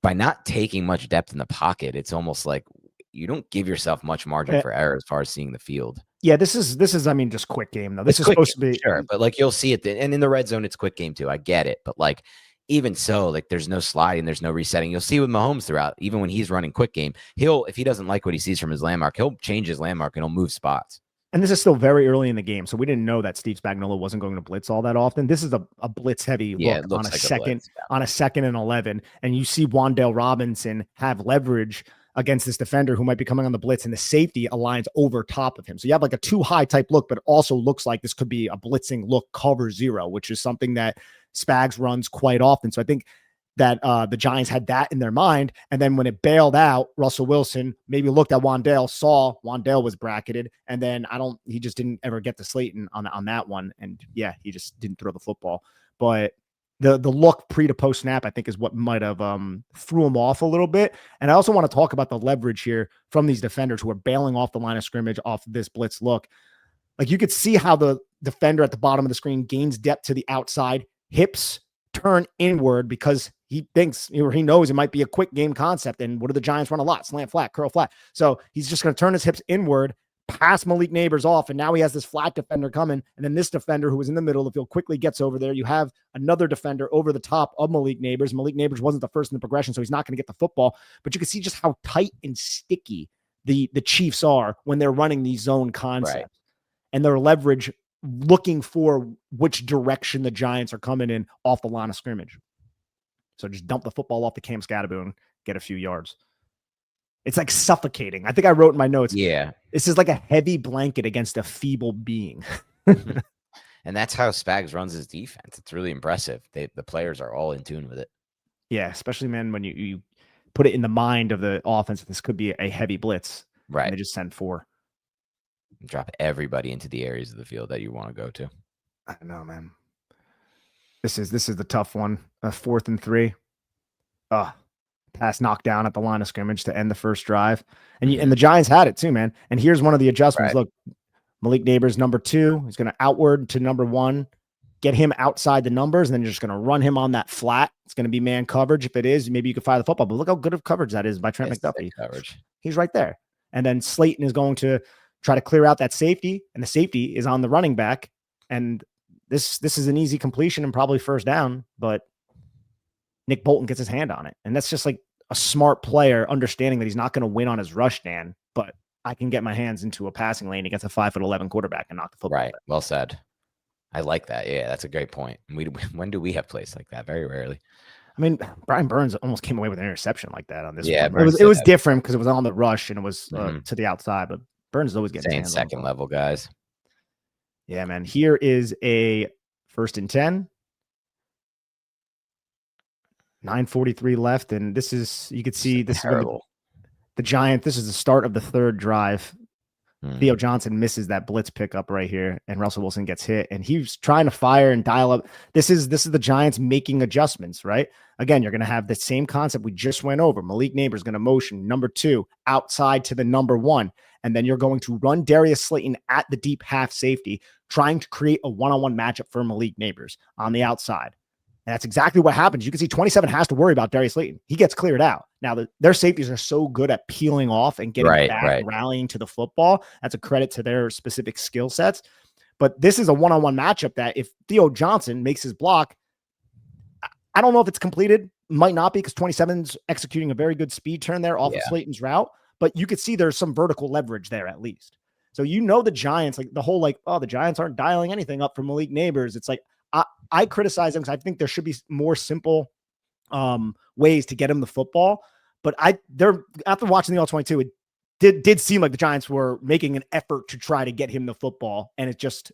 by not taking much depth in the pocket, it's almost like you don't give yourself much margin for error as far as seeing the field. Yeah, this is I mean, just quick game though. This is supposed to be sure, but like you'll see it, and in the red zone, it's quick game too. I get it, but like even so, like there's no sliding, there's no resetting. You'll see with Mahomes throughout, even when he's running quick game, if he doesn't like what he sees from his landmark, he'll change his landmark and he'll move spots. And this is still very early in the game, so we didn't know that Steve Spagnuolo wasn't going to blitz all that often. This is a blitz heavy look on a second on a 2nd and 11, and you see Wan'Dale Robinson have leverage against this defender who might be coming on the blitz, and the safety aligns over top of him. So you have like a too high type look, but also looks like this could be a blitzing look cover 0, which is something that Spags runs quite often. So I think that the Giants had that in their mind. And then when it bailed out, Russell Wilson maybe looked at Wan'Dale, saw Wan'Dale was bracketed, and then he just didn't ever get to Slayton on that one. And yeah, he just didn't throw the football. But the look pre to post snap, I think, is what might have threw him off a little bit. And I also want to talk about the leverage here from these defenders who are bailing off the line of scrimmage off this blitz look. Like you could see how the defender at the bottom of the screen gains depth to the outside, hips turn inward because he thinks, or he knows it might be a quick game concept. And what do the Giants run a lot? Slant flat, curl flat. So he's just going to turn his hips inward, pass Malik Neighbors off, and now he has this flat defender coming. And then this defender who was in the middle, if he'll quickly gets over there, you have another defender over the top of Malik Neighbors. Malik Neighbors wasn't the first in the progression, so he's not going to get the football. But you can see just how tight and sticky the Chiefs are when they're running these zone concepts. Right. And their leverage looking for which direction the Giants are coming in off the line of scrimmage. So just dump the football off the Cam Scatterboon and get a few yards. It's like suffocating. I think I wrote in my notes. Yeah. This is like a heavy blanket against a feeble being. And that's how Spags runs his defense. It's really impressive. The players are all in tune with it. Yeah, especially, man, when you put it in the mind of the offense, this could be a heavy blitz. Right. And they just send 4. Drop everybody into the areas of the field that you want to go to. I don't know, man. This is the tough one. 4th and 3. Pass knockdown at the line of scrimmage to end the first drive. And the Giants had it too, man. And here's one of the adjustments. Right. Look, Malik Neighbors, number 2. He's going to outward to number 1, get him outside the numbers, and then you're just going to run him on that flat. It's going to be man coverage. If it is, maybe you can fire the football. But look how good of coverage that is by Trent McDuffie. Coverage. He's right there. And then Slayton is going to try to clear out that safety, and the safety is on the running back. And this is an easy completion and probably first down, but Nick Bolton gets his hand on it. And that's just like a smart player understanding that he's not going to win on his rush, Dan, but I can get my hands into a passing lane against a 5'11" quarterback and knock the football. Right. Well said. I like that. Yeah, that's a great point. When do we have plays like that? Very rarely. I mean, Brian Burns almost came away with an interception like that on this Yeah, one. It was different because it was on the rush and it was to the outside, but Burns is always getting his hands on second level guys. Yeah, man. Here is a 1st and 10. 9:43 left, and this is, you could see this terrible. is the Giants. This is the start of the 3rd drive. Theo Johnson misses that blitz pickup right here, and Russell Wilson gets hit, and he's trying to fire and dial up. This is the Giants making adjustments, right? Again, you're going to have the same concept we just went over. Malik Neighbors going to motion number 2 outside to the number 1, and then you're going to run Darius Slayton at the deep half safety, trying to create a one-on-one matchup for Malik Neighbors on the outside. And that's exactly what happens. You can see 27 has to worry about Darius Slayton. He gets cleared out. Now, their safeties are so good at peeling off and getting back, rallying to the football. That's a credit to their specific skill sets. But this is a one-on-one matchup that if Theo Johnson makes his block, I don't know if it's completed. Might not be because 27's executing a very good speed turn there off of Slayton's route. But you could see there's some vertical leverage there at least. So the Giants, like the whole the Giants aren't dialing anything up for Malik Neighbors. It's like, I criticize them because I think there should be more simple ways to get him the football. But after watching the All-22, it did seem like the Giants were making an effort to try to get him the football, and it just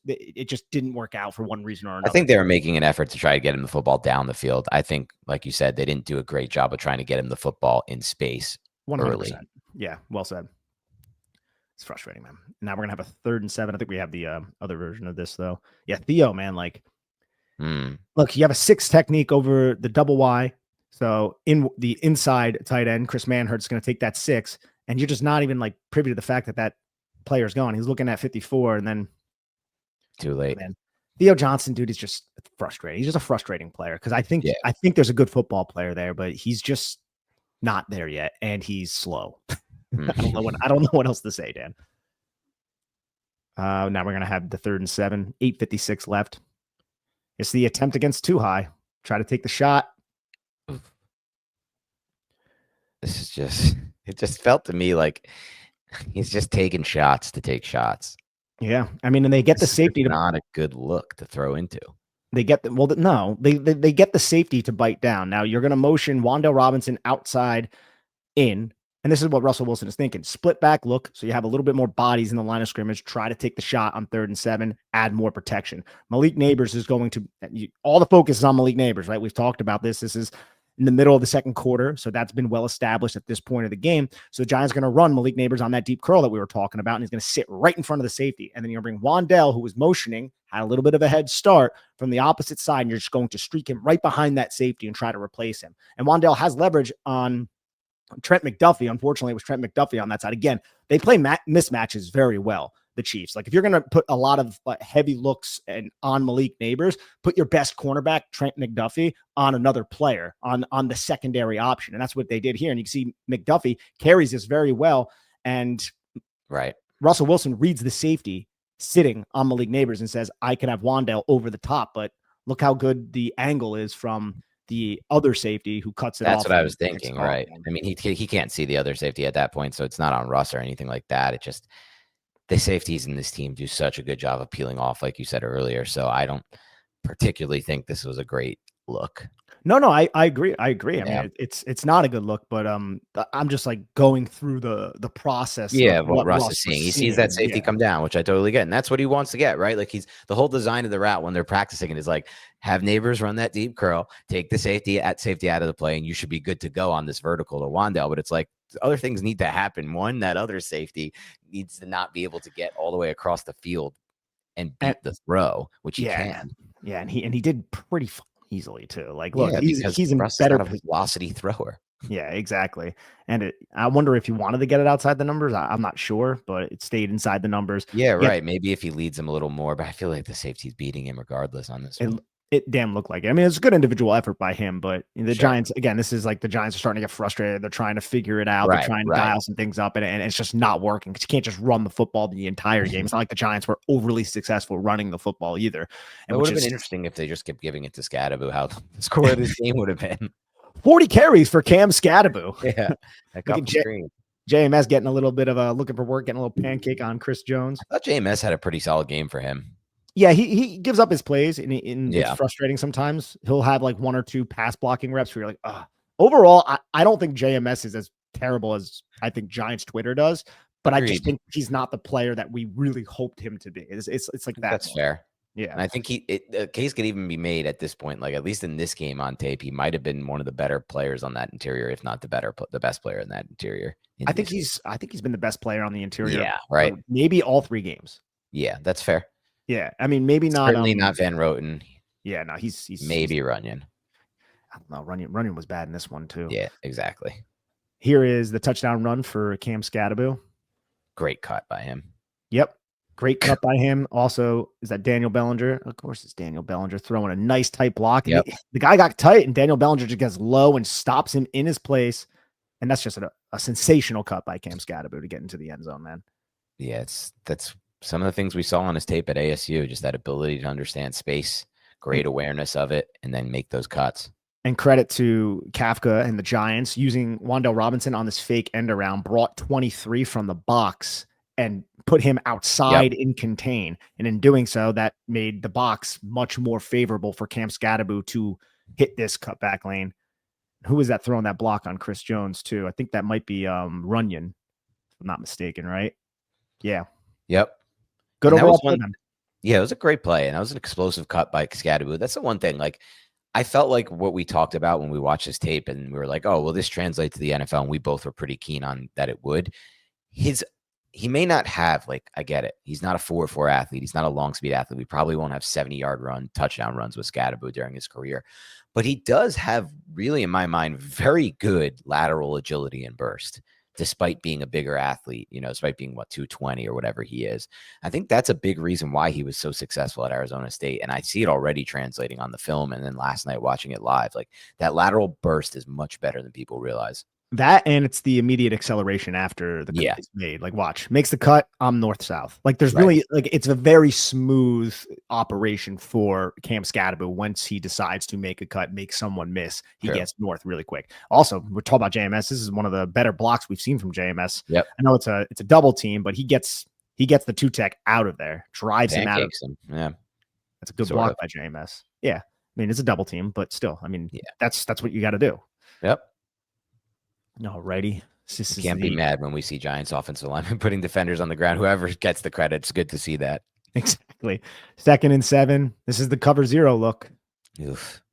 didn't work out for one reason or another. I think they were making an effort to try to get him the football down the field. I think, like you said, they didn't do a great job of trying to get him the football in space 100%. Early. Yeah, well said. It's frustrating, man. Now we're gonna have a 3rd and 7. I think we have the other version of this though. Yeah, Theo, man, look, you have a 6 technique over the double Y. So in the inside tight end, Chris Manhert's going to take that 6, and you're just not even privy to the fact that player's gone. He's looking at 54, and then too late. Man, Theo Johnson, dude, is just frustrating. He's just a frustrating player because I think there's a good football player there, but he's just not there yet, and he's slow. I don't know what else to say, Dan. Now we're gonna have the 3rd and 7, 8:56 left. It's the attempt against too high. Try to take the shot. This is it just felt to me like he's just taking shots to take shots. Yeah. I mean, and they get the safety. Not a good look to throw into. They get they get the safety to bite down. Now you're going to motion Wan'Dale Robinson outside in. And this is what Russell Wilson is thinking. Split back look, so you have a little bit more bodies in the line of scrimmage. Try to take the shot on 3rd and 7. Add more protection. Malik Neighbors is going to – all the focus is on Malik Neighbors, right? We've talked about this. This is in the middle of the 2nd quarter, so that's been well established at this point of the game. So the Giants are going to run Malik Neighbors on that deep curl that we were talking about, and he's going to sit right in front of the safety. And then you're going to bring Wan'Dale, who was motioning, had a little bit of a head start from the opposite side, and you're just going to streak him right behind that safety and try to replace him. And Wan'Dale has leverage on – Trent McDuffie. Unfortunately, it was Trent McDuffie on that side. Again, they play mismatches very well, the Chiefs. If you're going to put a lot of heavy looks on Malik Neighbors, put your best cornerback, Trent McDuffie, on another player, on the secondary option. And that's what they did here. And you can see McDuffie carries this very well. And Russell Wilson reads the safety sitting on Malik Neighbors and says, I can have Wan'Dale over the top. But look how good the angle is from the other safety who cuts it off. That's what I was thinking, right? I mean, he can't see the other safety at that point, so it's not on Russ or anything like that. It just the safeties in this team do such a good job of peeling off, like you said earlier. So I don't particularly think this was a great look. No, I agree. I mean, it's not a good look, but I'm just going through the process. Yeah, what Russ is seeing. He sees that safety come down, which I totally get, and that's what he wants to get, right? He's the whole design of the route when they're practicing it is have Neighbors run that deep curl, take the safety out of the play, and you should be good to go on this vertical to Wan'Dale. But it's other things need to happen. One, that other safety needs to not be able to get all the way across the field and beat the throw, which he can. Yeah, and he did pretty easily too. Look, he's a better velocity thrower. Yeah, exactly. And I wonder if he wanted to get it outside the numbers. I'm not sure, but it stayed inside the numbers. Yeah, right. Maybe if he leads him a little more, but I feel like the safety's beating him regardless on this one. It damn looked like it. I mean, it's a good individual effort by him, but the Giants, again, this is the Giants are starting to get frustrated. They're trying to figure it out. They're trying to dial some things up, and it's just not working because you can't just run the football the entire game. It's not like the Giants were overly successful running the football either. And it would have been interesting if they just kept giving it to Scadaboo, how the score of this game would have been. 40 carries for Cam Scadaboo. Yeah, a Look at couple screens. JMS getting a little bit of a looking for work, getting a little pancake on Chris Jones. I thought JMS had a pretty solid game for him. Yeah, he gives up his plays, and it's Yeah, frustrating sometimes. He'll have like 1 or 2 pass blocking reps where you're like, ah. Overall, I don't think JMS is as terrible as I think Giants Twitter does, but I just agreed. think he's not the player that we really hoped him to be. It's like that. That's fair. Yeah. And I think a case could even be made at this point. Like at least in this game on tape, he might have been one of the better players on that interior, if not the best player in that interior. I think he's been the best player on the interior. Yeah, right. Maybe all 3 games. Yeah, that's fair. Yeah, I mean maybe not. Certainly not Van Roten. Yeah, no, he's maybe Runyon. I don't know. Runyon was bad in this one too. Yeah, exactly. Here is the touchdown run for Cam Scadaboo. Great cut by him. Yep. Great cut by him. Also, is that Daniel Bellinger? Of course, it's Daniel Bellinger throwing a nice tight block. Yep. The guy got tight, and Daniel Bellinger just gets low and stops him in his place. And that's just a sensational cut by Cam Scadaboo to get into the end zone, man. Yeah, that's some of the things we saw on his tape at ASU, just that ability to understand space, great awareness of it, and then make those cuts. And credit to Kafka and the Giants using Wan'Dale Robinson on this fake end around, brought 23 from the box and put him outside in contain. And in doing so, that made the box much more favorable for Cam Scadaboo to hit this cutback lane. Who was that throwing that block on Chris Jones too? I think that might be Runyon, if I'm not mistaken, right? Yeah. Yep. Good overall play. Yeah, it was a great play, and that was an explosive cut by Scadaboo. That's the one thing. Like, I felt like what we talked about when we watched his tape, and we were like, "Oh, well, this translates to the NFL," and we both were pretty keen on that it would. He may not have, like, I get it. He's not a 4-4 athlete. He's not a long speed athlete. We probably won't have 70-yard touchdown runs with Scadaboo during his career. But he does have, really, in my mind, very good lateral agility and burst, despite being a bigger athlete, despite being, 220 or whatever he is. I think that's a big reason why he was so successful at Arizona State. And I see it already translating on the film. And then last night watching it live, like that lateral burst is much better than people realize. That, and it's the immediate acceleration after the cut is made. Like, watch, makes the cut, I'm north-south. Like, there's really, like, it's a very smooth operation for Cam Scadaboo. Once he decides to make a cut, make someone miss, he gets north really quick. Also, we're talking about JMS. This is one of the better blocks we've seen from JMS. Yep. I know it's a double team, but he gets the 2-tech out of there, drives him out of him. Yeah. That's a good block by JMS. Yeah. I mean, it's a double team, but still, I mean, that's what you got to do. Yep. Alrighty. Can't be mad when we see Giants offensive linemen putting defenders on the ground. Whoever gets the credit, it's good to see that. Exactly. 2nd and 7. This is the cover 0 look. Oof.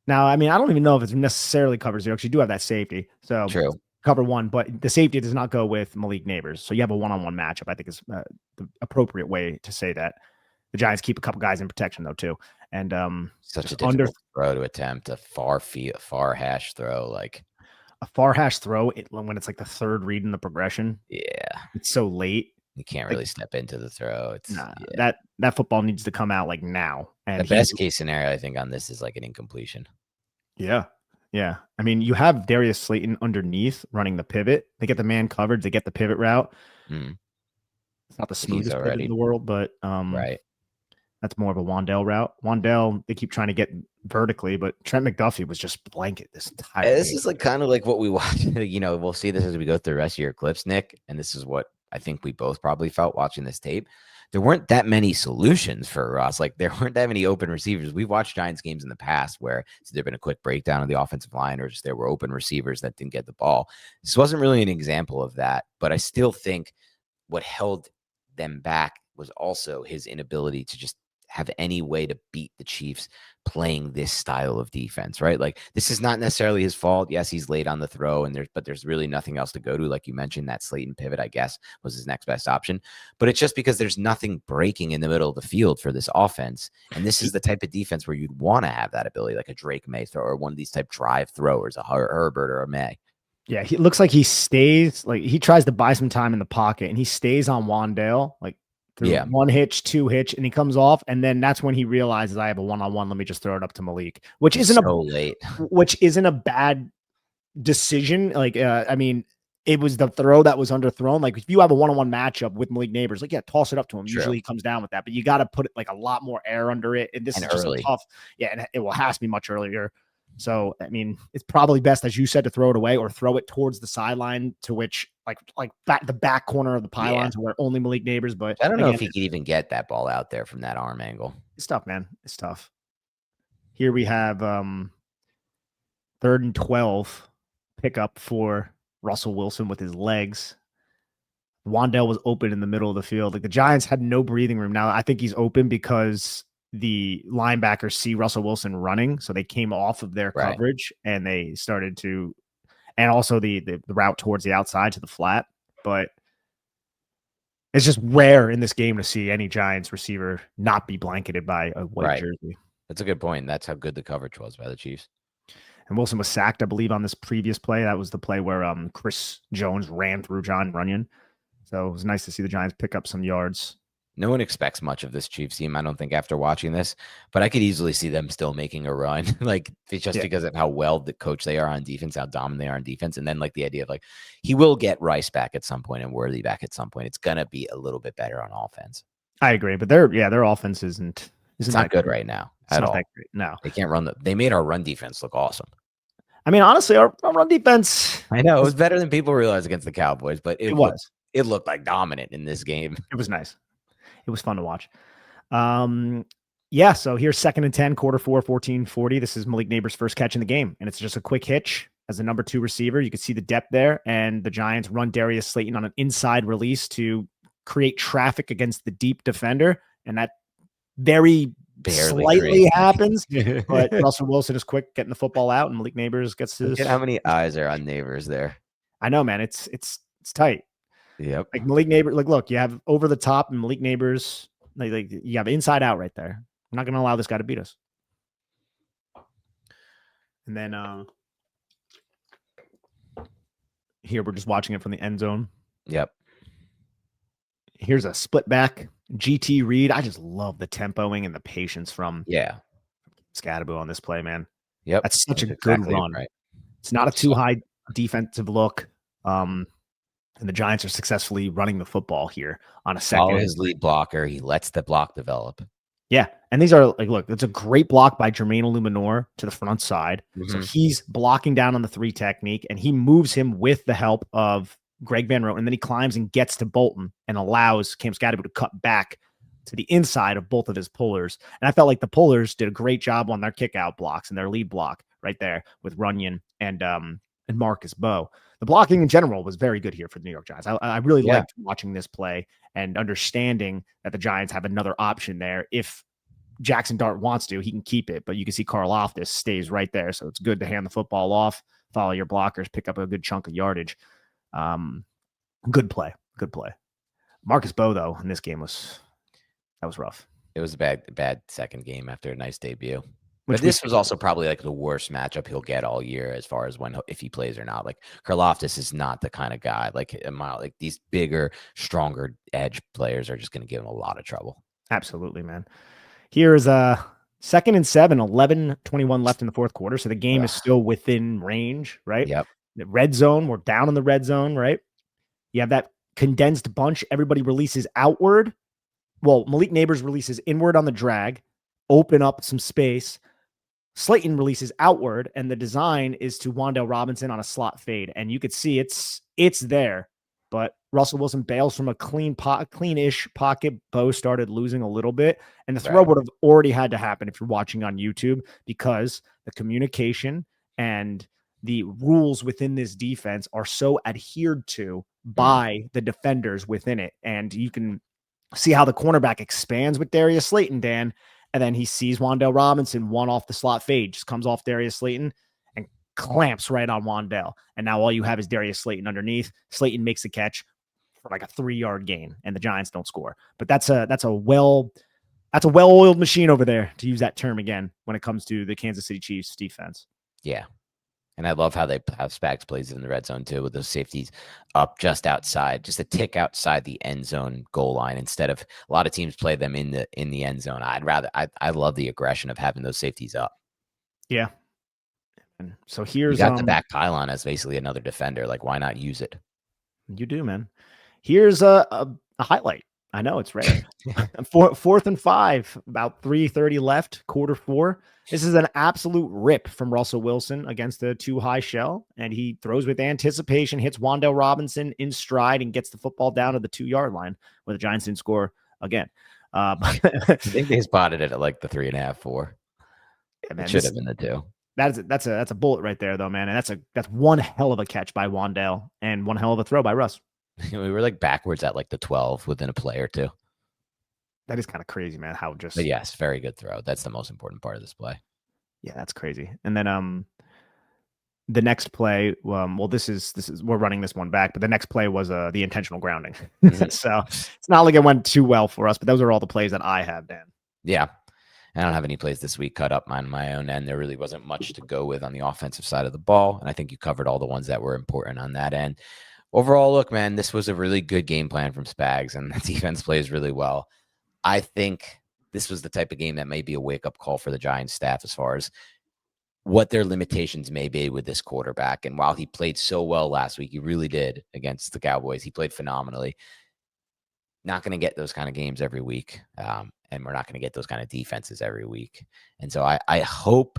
Now, I mean, I don't even know if it's necessarily cover 0 because you do have that safety. So true. Cover 1, but the safety does not go with Malik Neighbors. So you have a one-on-one matchup. I think is the appropriate way to say that. The Giants keep a couple guys in protection though too. And such a difficult throw to attempt, a far hash throw, like a far hash throw when it's like the 3rd read in the progression. Yeah. It's so late. You can't really step into the throw. It's that football needs to come out like now. And the best case scenario, I think, on this is like an incompletion. Yeah. Yeah. I mean, you have Darius Slayton underneath running the pivot. They get the man covered. They get the pivot route. It's not the smoothest pivot in the world, but that's more of a Wan'Dale route. Wan'Dale, they keep trying to get vertically, but Trent McDuffie was just blanket this entire game. This is like kind of like what we watch. We'll see this as we go through the rest of your clips, Nick. And this is what I think we both probably felt watching this tape. There weren't that many solutions for Ross. Like there weren't that many open receivers. We've watched Giants games in the past where there's been a quick breakdown of the offensive line or just there were open receivers that didn't get the ball. This wasn't really an example of that, but I still think what held them back was also his inability to just have any way to beat the Chiefs playing this style of defense, right? Like this is not necessarily his fault. Yes, he's late on the throw but there's really nothing else to go to. Like you mentioned, that Slayton pivot, I guess, was his next best option, but it's just because there's nothing breaking in the middle of the field for this offense. And this is the type of defense where you'd want to have that ability, like a Drake May throw or one of these type drive throwers, a Herbert or a May. Yeah, he looks like he stays, like he tries to buy some time in the pocket and he stays on Wan'Dale, like through one hitch, 2 hitch, and he comes off, and then that's when he realizes I have a one-on-one. Let me just throw it up to Malik, which isn't a bad decision. Like, I mean, it was the throw that was underthrown. Like, if you have a one-on-one matchup with Malik Neighbors, like, toss it up to him. True. Usually he comes down with that, but you got to put it like a lot more air under it. And this is just tough. Yeah, and it will have to be much earlier. So, I mean, it's probably best, as you said, to throw it away or throw it towards the sideline, to which like the back corner of the Yeah. pylons where only Malik Neighbors. But I don't know again, if he could even get that ball out there from that arm angle. it's tough, man. It's tough. Here we have 3rd and 12 pickup for Russell Wilson with his legs. Wandell was open in the middle of the field. Like, the Giants had no breathing room. Now, I think he's open because the linebackers see Russell Wilson running, so they came off of their Right. coverage and they started to, and also the route towards the outside to the flat. But it's just rare in this game to see any Giants receiver not be blanketed by a white jersey. That's a good point. That's how good the coverage was by the Chiefs. And Wilson was sacked, I believe, on this previous play. That was the play where Chris Jones ran through John Runyon. So it was nice to see the Giants pick up some yards. No one expects much of this Chiefs team, I don't think, after watching this, but I could easily see them still making a run, like just because of how well the coach they are on defense, how dominant they are on defense, and then like the idea of like he will get Rice back at some point and Worthy back at some point. It's gonna be a little bit better on offense. I agree, but their offense isn't not good right now at all. No, they can't run they made our run defense look awesome. I mean, honestly, our run defense. I know it was better than people realize against the Cowboys, but it was. It looked like dominant in this game. It was nice. It was fun to watch. Yeah, so here's 2nd and 10, quarter 4, 14-40. This is Malik Neighbors' first catch in the game, and it's just a quick hitch as the number 2 receiver. You can see the depth there, and the Giants run Darius Slayton on an inside release to create traffic against the deep defender, and that barely slightly happens. But Russell Wilson is quick getting the football out, and Malik Neighbors gets his. Look at how many eyes are on Neighbors there. I know, man. It's tight. Yep. Like Malik Neighbors, like, look, you have over the top and Malik Neighbors, like you have inside out right there. I'm not going to allow this guy to beat us. And then here we're just watching it from the end zone. Yep. Here's a split back GT read. I just love the tempoing and the patience from Scadaboo on this play, man. Yep. That's such a good run. Right. It's not a too high defensive look. And the Giants are successfully running the football here on a second. Follow his lead blocker. He lets the block develop. Yeah. And these are like, look, it's a great block by Jermaine Illuminor to the front side. Mm-hmm. So he's blocking down on the 3 technique, and he moves him with the help of Greg Van Roten. And then he climbs and gets to Bolton and allows Cam Scadaboo to cut back to the inside of both of his pullers. And I felt like the pullers did a great job on their kick out blocks and their lead block right there with Runyon and Marcus Bowe. The blocking in general was very good here for the New York Giants. I really liked watching this play and understanding that the Giants have another option there. If Jaxson Dart wants to, he can keep it, but you can see Karlaftis stays right there. So it's good to hand the football off, follow your blockers, pick up a good chunk of yardage. Good play. Marcus Bowe, though, in this game was rough. It was a bad second game after a nice debut. But this was also probably like the worst matchup he'll get all year as far as if he plays or not. Like Karlaftis is not the kind of guy like these bigger, stronger edge players are just going to give him a lot of trouble. Absolutely, man. Here's 2nd and 7, 11:21 left in the 4th quarter. So the game is still within range, right? Yep. The red zone, we're down in the red zone, right? You have that condensed bunch. Everybody releases outward. Well, Malik Neighbors releases inward on the drag, open up some space. Slayton releases outward, and the design is to Wandell Robinson on a slot fade. And you could see it's there, but Russell Wilson bails from a clean-ish pocket. Bowe started losing a little bit, and the throw would have already had to happen if you're watching on YouTube, because the communication and the rules within this defense are so adhered to by the defenders within it. And you can see how the cornerback expands with Darius Slayton, Dan. And then he sees Wandell Robinson one off the slot fade, just comes off Darius Slayton and clamps right on Wandell. And now all you have is Darius Slayton underneath. Slayton makes the catch for like a 3-yard gain, and the Giants don't score. But that's a well-oiled machine over there, to use that term again, when it comes to the Kansas City Chiefs defense. Yeah. And I love how they have Spags plays in the red zone too, with those safeties up just outside, just a tick outside the end zone goal line, instead of a lot of teams play them in the end zone. I love the aggression of having those safeties up. Yeah. And so here's you got the back pylon as basically another defender. Like, why not use it? You do, man. Here's a highlight. I know it's rare. Fourth and 5, about 3:30 left, quarter 4. This is an absolute rip from Russell Wilson against the too high shell, and he throws with anticipation, hits Wan'Dale Robinson in stride, and gets the football down to the 2-yard line, where the Giants didn't score again. I think they spotted it at like the 3.5, 4. Yeah, man, it should have been the 2. That's a bullet right there, though, man, and that's one hell of a catch by Wan'Dale and one hell of a throw by Russ. We were like backwards at like the 12 within a play or two. That is kind of crazy, man. How just. But yes, very good throw. That's the most important part of this play. Yeah, that's crazy. And then the next play, well, this is we're running this one back, but the next play was the intentional grounding. So it's not like it went too well for us, but those are all the plays that I have, Dan. Yeah. I don't have any plays this week cut up on my own end. There really wasn't much to go with on the offensive side of the ball. And I think you covered all the ones that were important on that end. Overall, look, man, this was a really good game plan from Spags, and the defense plays really well. I think this was the type of game that may be a wake-up call for the Giants staff as far as what their limitations may be with this quarterback. And while he played so well last week, he really did against the Cowboys. He played phenomenally. Not going to get those kind of games every week. And we're not going to get those kind of defenses every week. And so I hope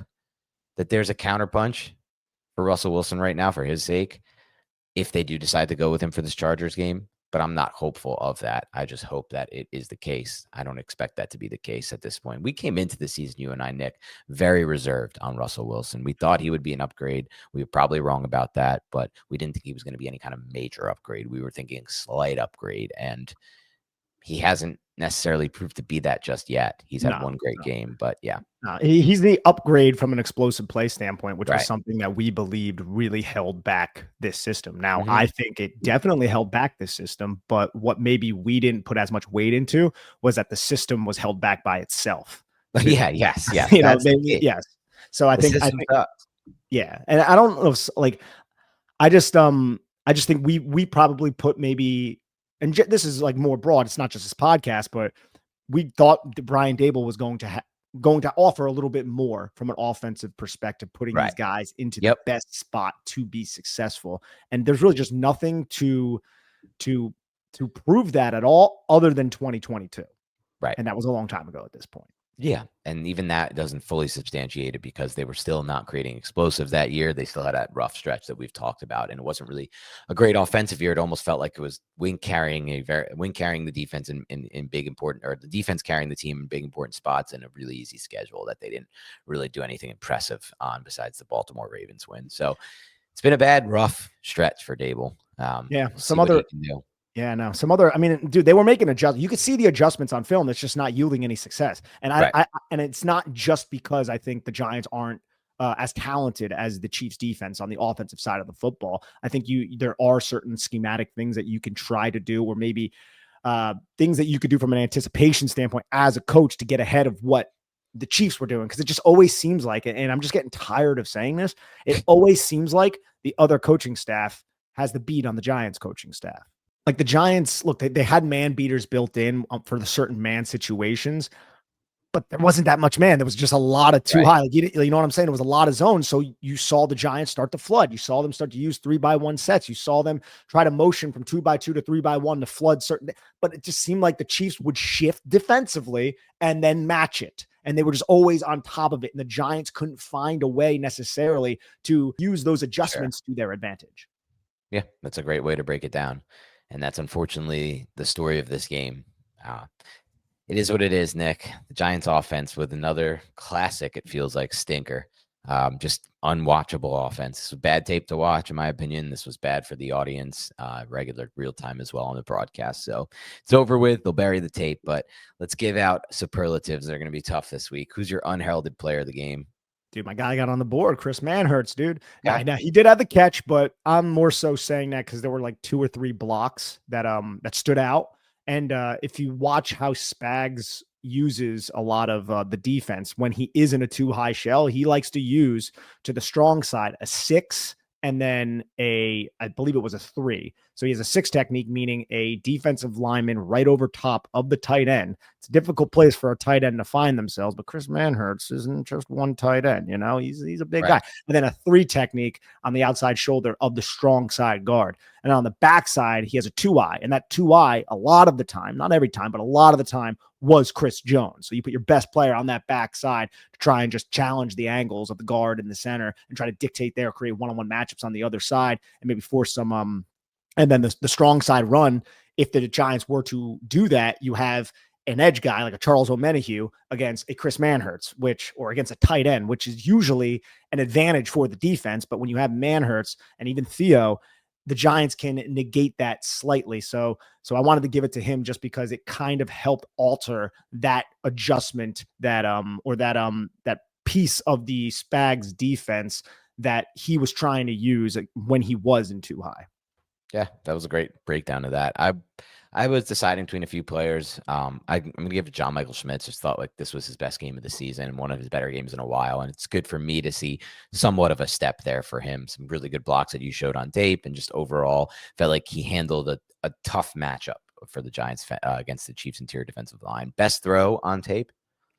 that there's a counterpunch for Russell Wilson right now for his sake, if they do decide to go with him for this Chargers game. But I'm not hopeful of that. I just hope that it is the case. I don't expect that to be the case at this point. We came into the season, you and I, Nick, very reserved on Russell Wilson. We thought he would be an upgrade. We were probably wrong about that, but we didn't think he was going to be any kind of major upgrade. We were thinking slight upgrade, and he hasn't necessarily proved to be that just yet. He's had one great game, but yeah. He's the upgrade from an explosive play standpoint, which was something that we believed really held back this system. Now, I think it definitely held back this system, but what maybe we didn't put as much weight into was that the system was held back by itself. Yes. Yes. So I think, yeah. And I don't know, like, I just think we probably put maybe, and this is like more broad, it's not just this podcast, but we thought that Brian Daboll was going to offer a little bit more from an offensive perspective, putting these guys into the best spot to be successful. And there's really just nothing to prove that at all other than 2022. Right. And that was a long time ago at this point. Yeah. And even that doesn't fully substantiate it because they were still not creating explosives that year. They still had that rough stretch that we've talked about. And it wasn't really a great offensive year. It almost felt like it was wing carrying the defense in big important, or the defense carrying the team in big important spots in a really easy schedule that they didn't really do anything impressive on besides the Baltimore Ravens win. So it's been a bad, rough stretch for Daboll. Some other, I mean, dude, they were making adjustments. You could see the adjustments on film. That's just not yielding any success. And and it's not just because I think the Giants aren't as talented as the Chiefs defense on the offensive side of the football. I think there are certain schematic things that you can try to do, or maybe things that you could do from an anticipation standpoint as a coach to get ahead of what the Chiefs were doing. Cause it just always seems like, and I'm just getting tired of saying this, it always seems like the other coaching staff has the beat on the Giants coaching staff. Like the Giants, look, they had man beaters built in for the certain man situations, but there wasn't that much man. There was just a lot of too high. Like, you know what I'm saying? It was a lot of zones. So you saw the Giants start to flood. You saw them start to use 3-by-1 sets. You saw them try to motion from 2-by-2 to 3-by-1 to flood certain, but it just seemed like the Chiefs would shift defensively and then match it. And they were just always on top of it. And the Giants couldn't find a way necessarily to use those adjustments to their advantage. Yeah, that's a great way to break it down. And that's unfortunately the story of this game. It is what it is, Nick. The Giants offense with another classic, it feels like, stinker. Just unwatchable offense. This was bad tape to watch, in my opinion. This was bad for the audience, regular real time as well on the broadcast. So it's over with. They'll bury the tape, but let's give out superlatives that are going to be tough this week. Who's your unheralded player of the game? Dude, my guy got on the board. Chris Manhertz, dude. Now, he did have the catch, but I'm more so saying that because there were like 2 or 3 blocks that stood out. And if you watch how Spags uses a lot of the defense when he is in a too high shell, he likes to use to the strong side a 6 and then I believe it was a 3. So he has a 6 technique, meaning a defensive lineman right over top of the tight end. It's a difficult place for a tight end to find themselves, but Chris Manhertz isn't just one tight end. He's a big guy. And then a 3 technique on the outside shoulder of the strong side guard. And on the backside, he has a 2-eye. And that 2-eye, a lot of the time, not every time, but a lot of the time, was Chris Jones. So you put your best player on that backside to try and just challenge the angles of the guard in the center and try to dictate there, create one-on-one matchups on the other side, and maybe force some and then the strong side run. If the Giants were to do that, you have an edge guy like a Charles Omenihu against a Chris Manhertz, or against a tight end, which is usually an advantage for the defense. But when you have Manhertz and even Theo, the Giants can negate that slightly. So I wanted to give it to him just because it kind of helped alter that adjustment that piece of the Spags defense that he was trying to use when he was in 2-high. Yeah, that was a great breakdown of that. I was deciding between a few players. I'm going to give it to John Michael Schmitz. Just thought like this was his best game of the season and one of his better games in a while. And it's good for me to see somewhat of a step there for him. Some really good blocks that you showed on tape, and just overall felt like he handled a tough matchup for the Giants against the Chiefs' interior defensive line. Best throw on tape?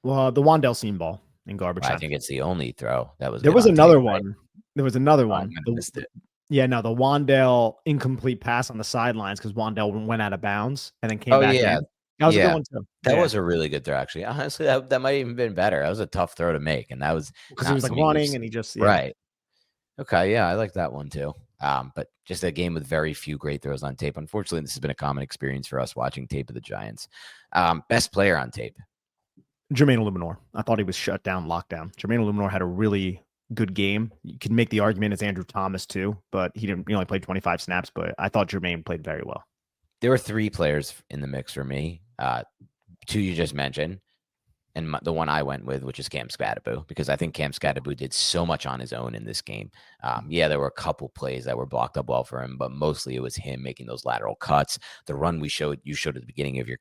Well, the Wandale seam ball in garbage time. I think it's the only throw that was. There was another tape, one. Right? There was another one. I missed it. Yeah, no, the Wandale incomplete pass on the sidelines because Wandale went out of bounds and then came back in. That was a good one too. That was a really good throw, actually. Honestly, that might have even been better. That was a tough throw to make, and that was because he was like running and he just right. Okay, yeah, I like that one too. But just a game with very few great throws on tape. Unfortunately, this has been a common experience for us watching tape of the Giants. Best player on tape? Jermaine Illuminor. I thought he was shut down, lockdown. Jermaine Illuminor had a really good game. You can make the argument it's Andrew Thomas too, but he only played 25 snaps, but I thought Jermaine played very well. There were 3 players in the mix for me. 2 you just mentioned, and the one I went with, which is Cam Skattebo, because I think Cam Skattebo did so much on his own in this game. There were a couple plays that were blocked up well for him, but mostly it was him making those lateral cuts. The run you showed at the beginning of your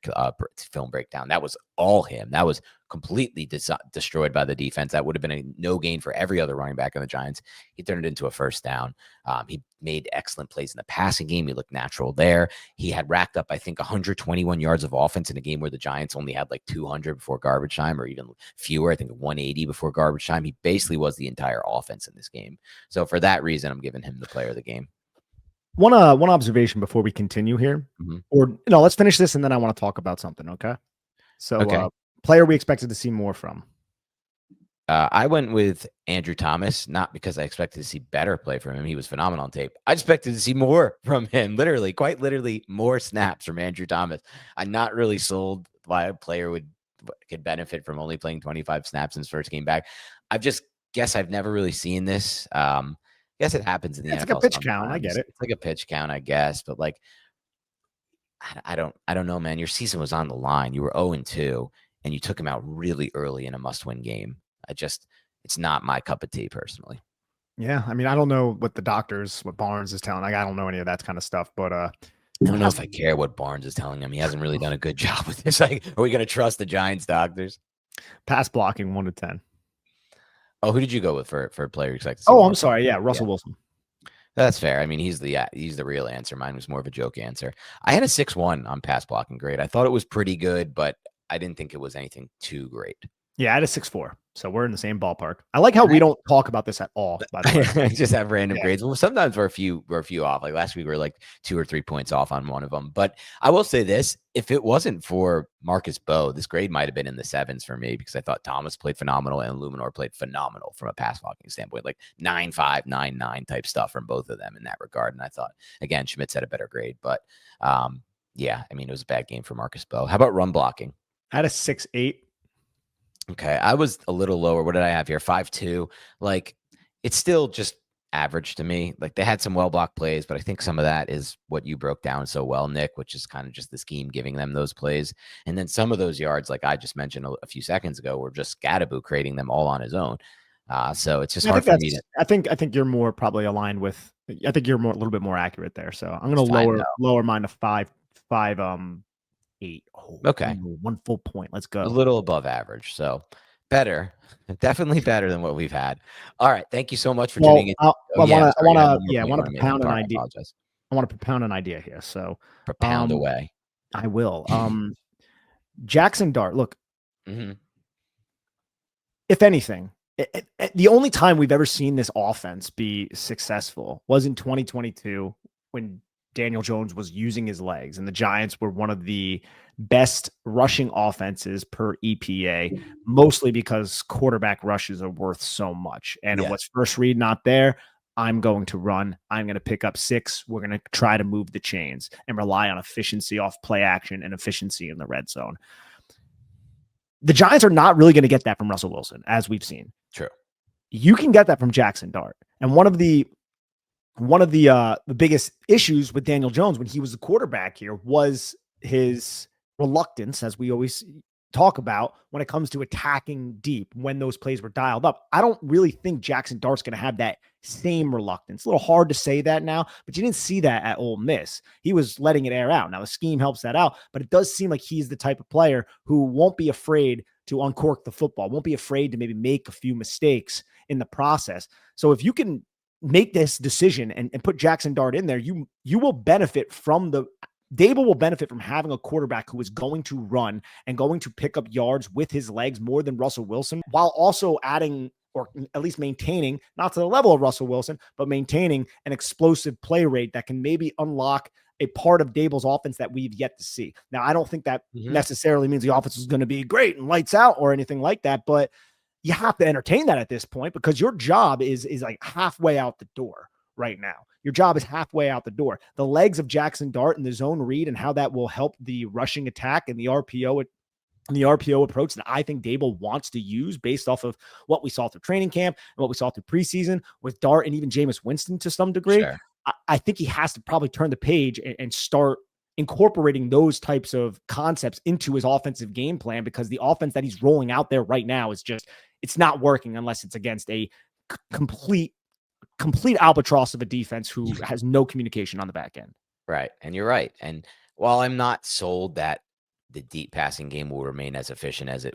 film breakdown, that was all him. That was completely destroyed by the defense. That would have been a no gain for every other running back on the Giants. He turned it into a first down. He made excellent plays in the passing game. He looked natural there. He had racked up, I think, 121 yards of offense in a game where the Giants only had like 200 before garbage time, or even fewer. I think 180 before garbage time. He basically was the entire offense in this game. So for that reason, I'm giving him the player of the game. One observation before we continue here, or let's finish this and then I want to talk about something. Okay. So player we expected to see more from. I went with Andrew Thomas, not because I expected to see better play from him. He was phenomenal on tape. I expected to see more from him, quite literally more snaps from Andrew Thomas. I'm not really sold why a player could benefit from only playing 25 snaps in his first game back. I've never really seen this. Guess it happens in the NFL. It's like a pitch count. I get it. It's like a pitch count, I guess. But I don't know, man. Your season was on the line. You were 0-2, and you took him out really early in a must-win game. It's not my cup of tea personally. Yeah, I mean, I don't know what Barnes is telling. I don't know any of that kind of stuff, but I don't know if I care what Barnes is telling him. He hasn't really done a good job with this. Are we going to trust the Giants doctors? Pass blocking 1 to 10. Oh, who did you go with for player expected? Oh, I'm sorry. Yeah, Russell Wilson. That's fair. I mean, he's the real answer. Mine was more of a joke answer. I had a 6-1 on pass blocking grade. I thought it was pretty good, but I didn't think it was anything too great. Yeah, I had a 6-4. So we're in the same ballpark. I like how we don't talk about this at all. By the way, just have random grades. Well, sometimes we're a few off. Like last week, we were like 2 or 3 points off on one of them. But I will say this: if it wasn't for Marcus Bowe, this grade might have been in the 7s for me, because I thought Thomas played phenomenal and Illuminor played phenomenal from a pass blocking standpoint, like 9.5, 9.9 type stuff from both of them in that regard. And I thought, again, Schmitz had a better grade, but I mean, it was a bad game for Marcus Bowe. How about run blocking? I had a 6.8. Okay, I was a little lower. What did I have here? 5.2. Like, it's still just average to me. Like, they had some well-blocked plays, but I think some of that is what you broke down so well, Nick, which is kind of just the scheme giving them those plays. And then some of those yards, like I just mentioned a few seconds ago, were just Skattebo creating them all on his own. So it's just hard for me to... I think you're more probably aligned with... I think you're a little bit more accurate there. So I'm going to lower mine to 5.8. Oh, okay. 1 full point. Let's go. A little above average. So better, definitely better than what we've had. All right. Thank you so much for tuning in. I want to pound an idea. I want to propound an idea here. So, Propound um, away. I will. Jaxson Dart. Look, Hmm. if anything, the only time we've ever seen this offense be successful was in 2022 when Daniel Jones was using his legs, and the Giants were one of the best rushing offenses per EPA, mostly because quarterback rushes are worth so much. And it Yeah. was first read not there. I'm going to run. I'm going to pick up 6. We're going to try to move the chains and rely on efficiency off play action and efficiency in the red zone. The Giants are not really going to get that from Russell Wilson, as we've seen. True. You can get that from Jaxson Dart. And one of the biggest issues with Daniel Jones when he was the quarterback here was his reluctance, as we always talk about, when it comes to attacking deep when those plays were dialed up. I don't really think Jaxson Dart's going to have that same reluctance. A little hard to say that now, but you didn't see that at Ole Miss. He was letting it air out. Now the scheme helps that out, but it does seem like he's the type of player who won't be afraid to uncork the football, won't be afraid to maybe make a few mistakes in the process. So if you can make this decision and put Jaxson Dart in there, you will benefit from Dable will benefit from having a quarterback who is going to run and going to pick up yards with his legs more than Russell Wilson, while also adding, or at least maintaining, not to the level of Russell Wilson, but maintaining an explosive play rate that can maybe unlock a part of Dable's offense that we've yet to see. Now, I don't think that necessarily means the offense is going to be great and lights out or anything like that, but you have to entertain that at this point because your job is like halfway out the door right now. Your job is halfway out the door. The legs of Jaxson Dart and the zone read and how that will help the rushing attack and the RPO approach that I think Dable wants to use based off of what we saw through training camp and what we saw through preseason with Dart and even Jameis Winston to some degree. Sure. I think he has to probably turn the page and start incorporating those types of concepts into his offensive game plan, because the offense that he's rolling out there right now is just, it's not working unless it's against a complete albatross of a defense who has no communication on the back end. Right. And you're right. And while I'm not sold that the deep passing game will remain as efficient as it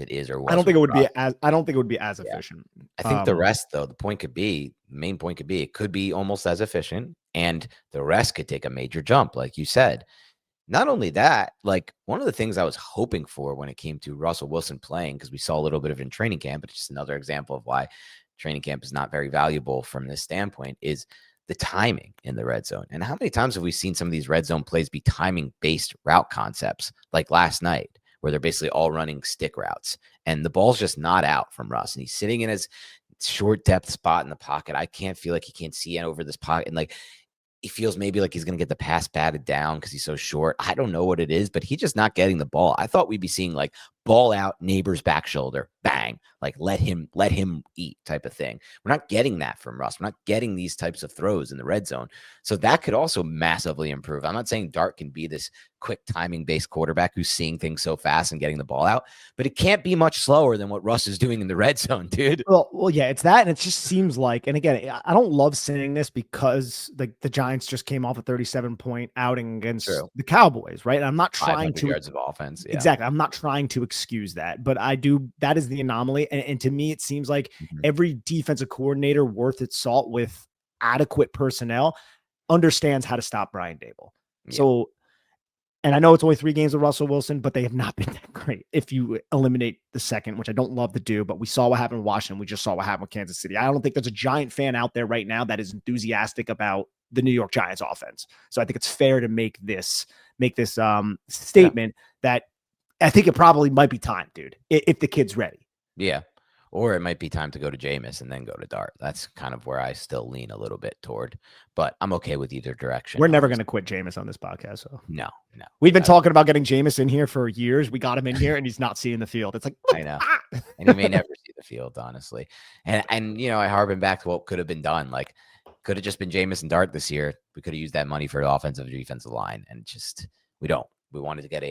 is or was, I don't think it would be as efficient. I think the rest, though, the main point could be, it could be almost as efficient, and the rest could take a major jump, like you said. Not only that, like one of the things I was hoping for when it came to Russell Wilson playing, because we saw a little bit of it in training camp, but it's just another example of why training camp is not very valuable from this standpoint, is the timing in the red zone. And how many times have we seen some of these red zone plays be timing based route concepts, like last night, where they're basically all running stick routes and the ball's just not out from Russ and he's sitting in his short depth spot in the pocket. I can't feel like he can't see over this pocket. And like, he feels maybe like he's going to get the pass batted down because he's so short. I don't know what it is, but he's just not getting the ball. I thought we'd be seeing like ball out, neighbor's back shoulder, bang, like let him eat type of thing. We're not getting that from Russ. We're not getting these types of throws in the red zone. So that could also massively improve. I'm not saying Dart can be this quick timing based quarterback who's seeing things so fast and getting the ball out, but it can't be much slower than what Russ is doing in the red zone, dude. Well, yeah, it's that. And it just seems like, and again, I don't love saying this because the Giants just came off a 37-point outing against the Cowboys, right? And I'm not trying to yards of offense. Yeah. Exactly. I'm not trying to excuse that, but that is the anomaly. And to me, it seems like every defensive coordinator worth its salt with adequate personnel understands how to stop Brian Dable. Yeah. So, and I know it's only 3 games with Russell Wilson, but they have not been that great if you eliminate the second, which I don't love to do, but we saw what happened in Washington. We just saw what happened with Kansas City. I don't think there's a Giant fan out there right now that is enthusiastic about the New York Giants offense. So I think it's fair to make this statement that I think it probably might be time, dude, if the kid's ready. Yeah. Or it might be time to go to Jameis and then go to Dart. That's kind of where I still lean a little bit toward, but I'm okay with either direction. We're never going to quit Jameis on this podcast. So no. We've been talking about getting Jameis in here for years. We got him in here and he's not seeing the field. It's like, I know. And he may never see the field, honestly. And you know, I harken back to what could have been done. Like, could have just been Jameis and Dart this year. We could have used that money for the offensive defensive line, and just, we don't. We wanted to get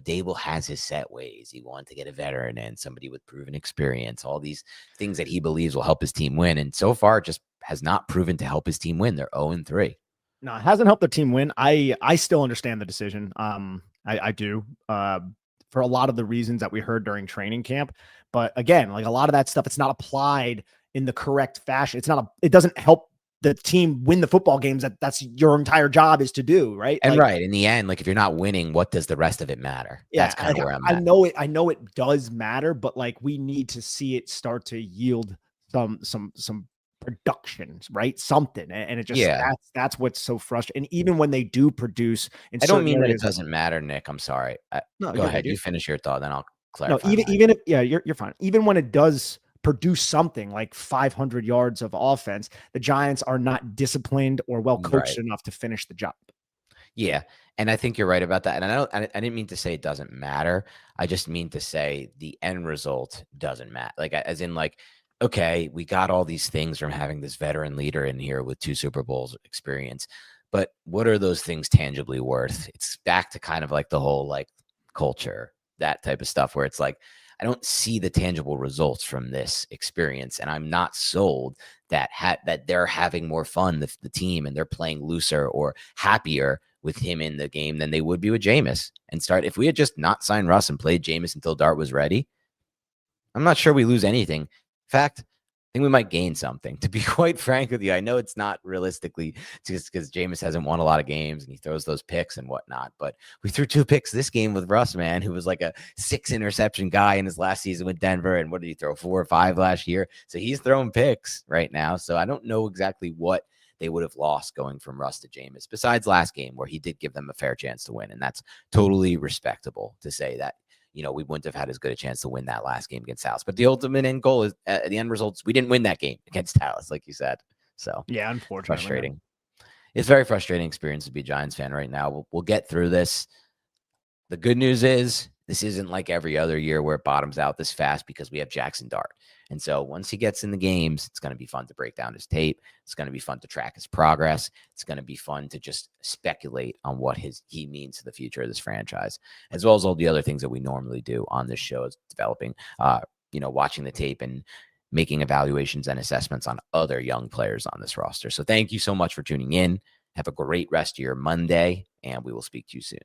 Dable has his set ways. He wanted to get a veteran and somebody with proven experience, all these things that he believes will help his team win. And so far, it just has not proven to help his team win. They're 0-3. No, it hasn't helped their team win. I still understand the decision. I do, for a lot of the reasons that we heard during training camp. But again, like a lot of that stuff, it's not applied in the correct fashion. It doesn't help the team win the football games that's your entire job is to do, right? And Like, right in the end, like if you're not winning, what does the rest of it matter? yeah, That's kind like of where I'm I at. know it does matter, but like we need to see it start to yield some productions, right? Something. And it just Yeah. that's what's so frustrating. And even when they do produce in I don't certain mean that it areas, doesn't matter, Nick. I'm sorry. no, Go you're good. ahead. You finish your thought, then I'll No, clarify even mine. even if yeah, you're fine. Even when it does produce something like 500 yards of offense, the Giants are not disciplined or well coached Right. enough to finish the job. Yeah, and I think you're right about that. And I didn't mean to say it doesn't matter. I just mean to say the end result doesn't matter. Like as in like, okay, we got all these things from having this veteran leader in here with 2 Super Bowls experience, but what are those things tangibly worth? It's back to kind of like the whole like culture, that type of stuff where it's like I don't see the tangible results from this experience, and I'm not sold that that they're having more fun, the team, and they're playing looser or happier with him in the game than they would be with Jameis. And start if we had just not signed Russ and played Jameis until Dart was ready, I'm not sure we lose anything. In fact, I think we might gain something. To be quite frank with you, I know it's not realistically just because Jameis hasn't won a lot of games and he throws those picks and whatnot. But we threw 2 picks this game with Russ, man, who was like a 6 interception guy in his last season with Denver. And what did he throw? 4 or 5 last year. So he's throwing picks right now. So I don't know exactly what they would have lost going from Russ to Jameis, besides last game where he did give them a fair chance to win. And that's totally respectable to say that we wouldn't have had as good a chance to win that last game against Dallas. But the ultimate end goal is the end results. We didn't win that game against Dallas, like you said. So Yeah, unfortunately. frustrating. It's a very frustrating experience to be a Giants fan right now. We'll get through this. The good news is this isn't like every other year where it bottoms out this fast because we have Jaxson Dart. And so once he gets in the games, it's going to be fun to break down his tape. It's going to be fun to track his progress. It's going to be fun to just speculate on what he means to the future of this franchise, as well as all the other things that we normally do on this show, is developing, watching the tape and making evaluations and assessments on other young players on this roster. So thank you so much for tuning in. Have a great rest of your Monday, and we will speak to you soon.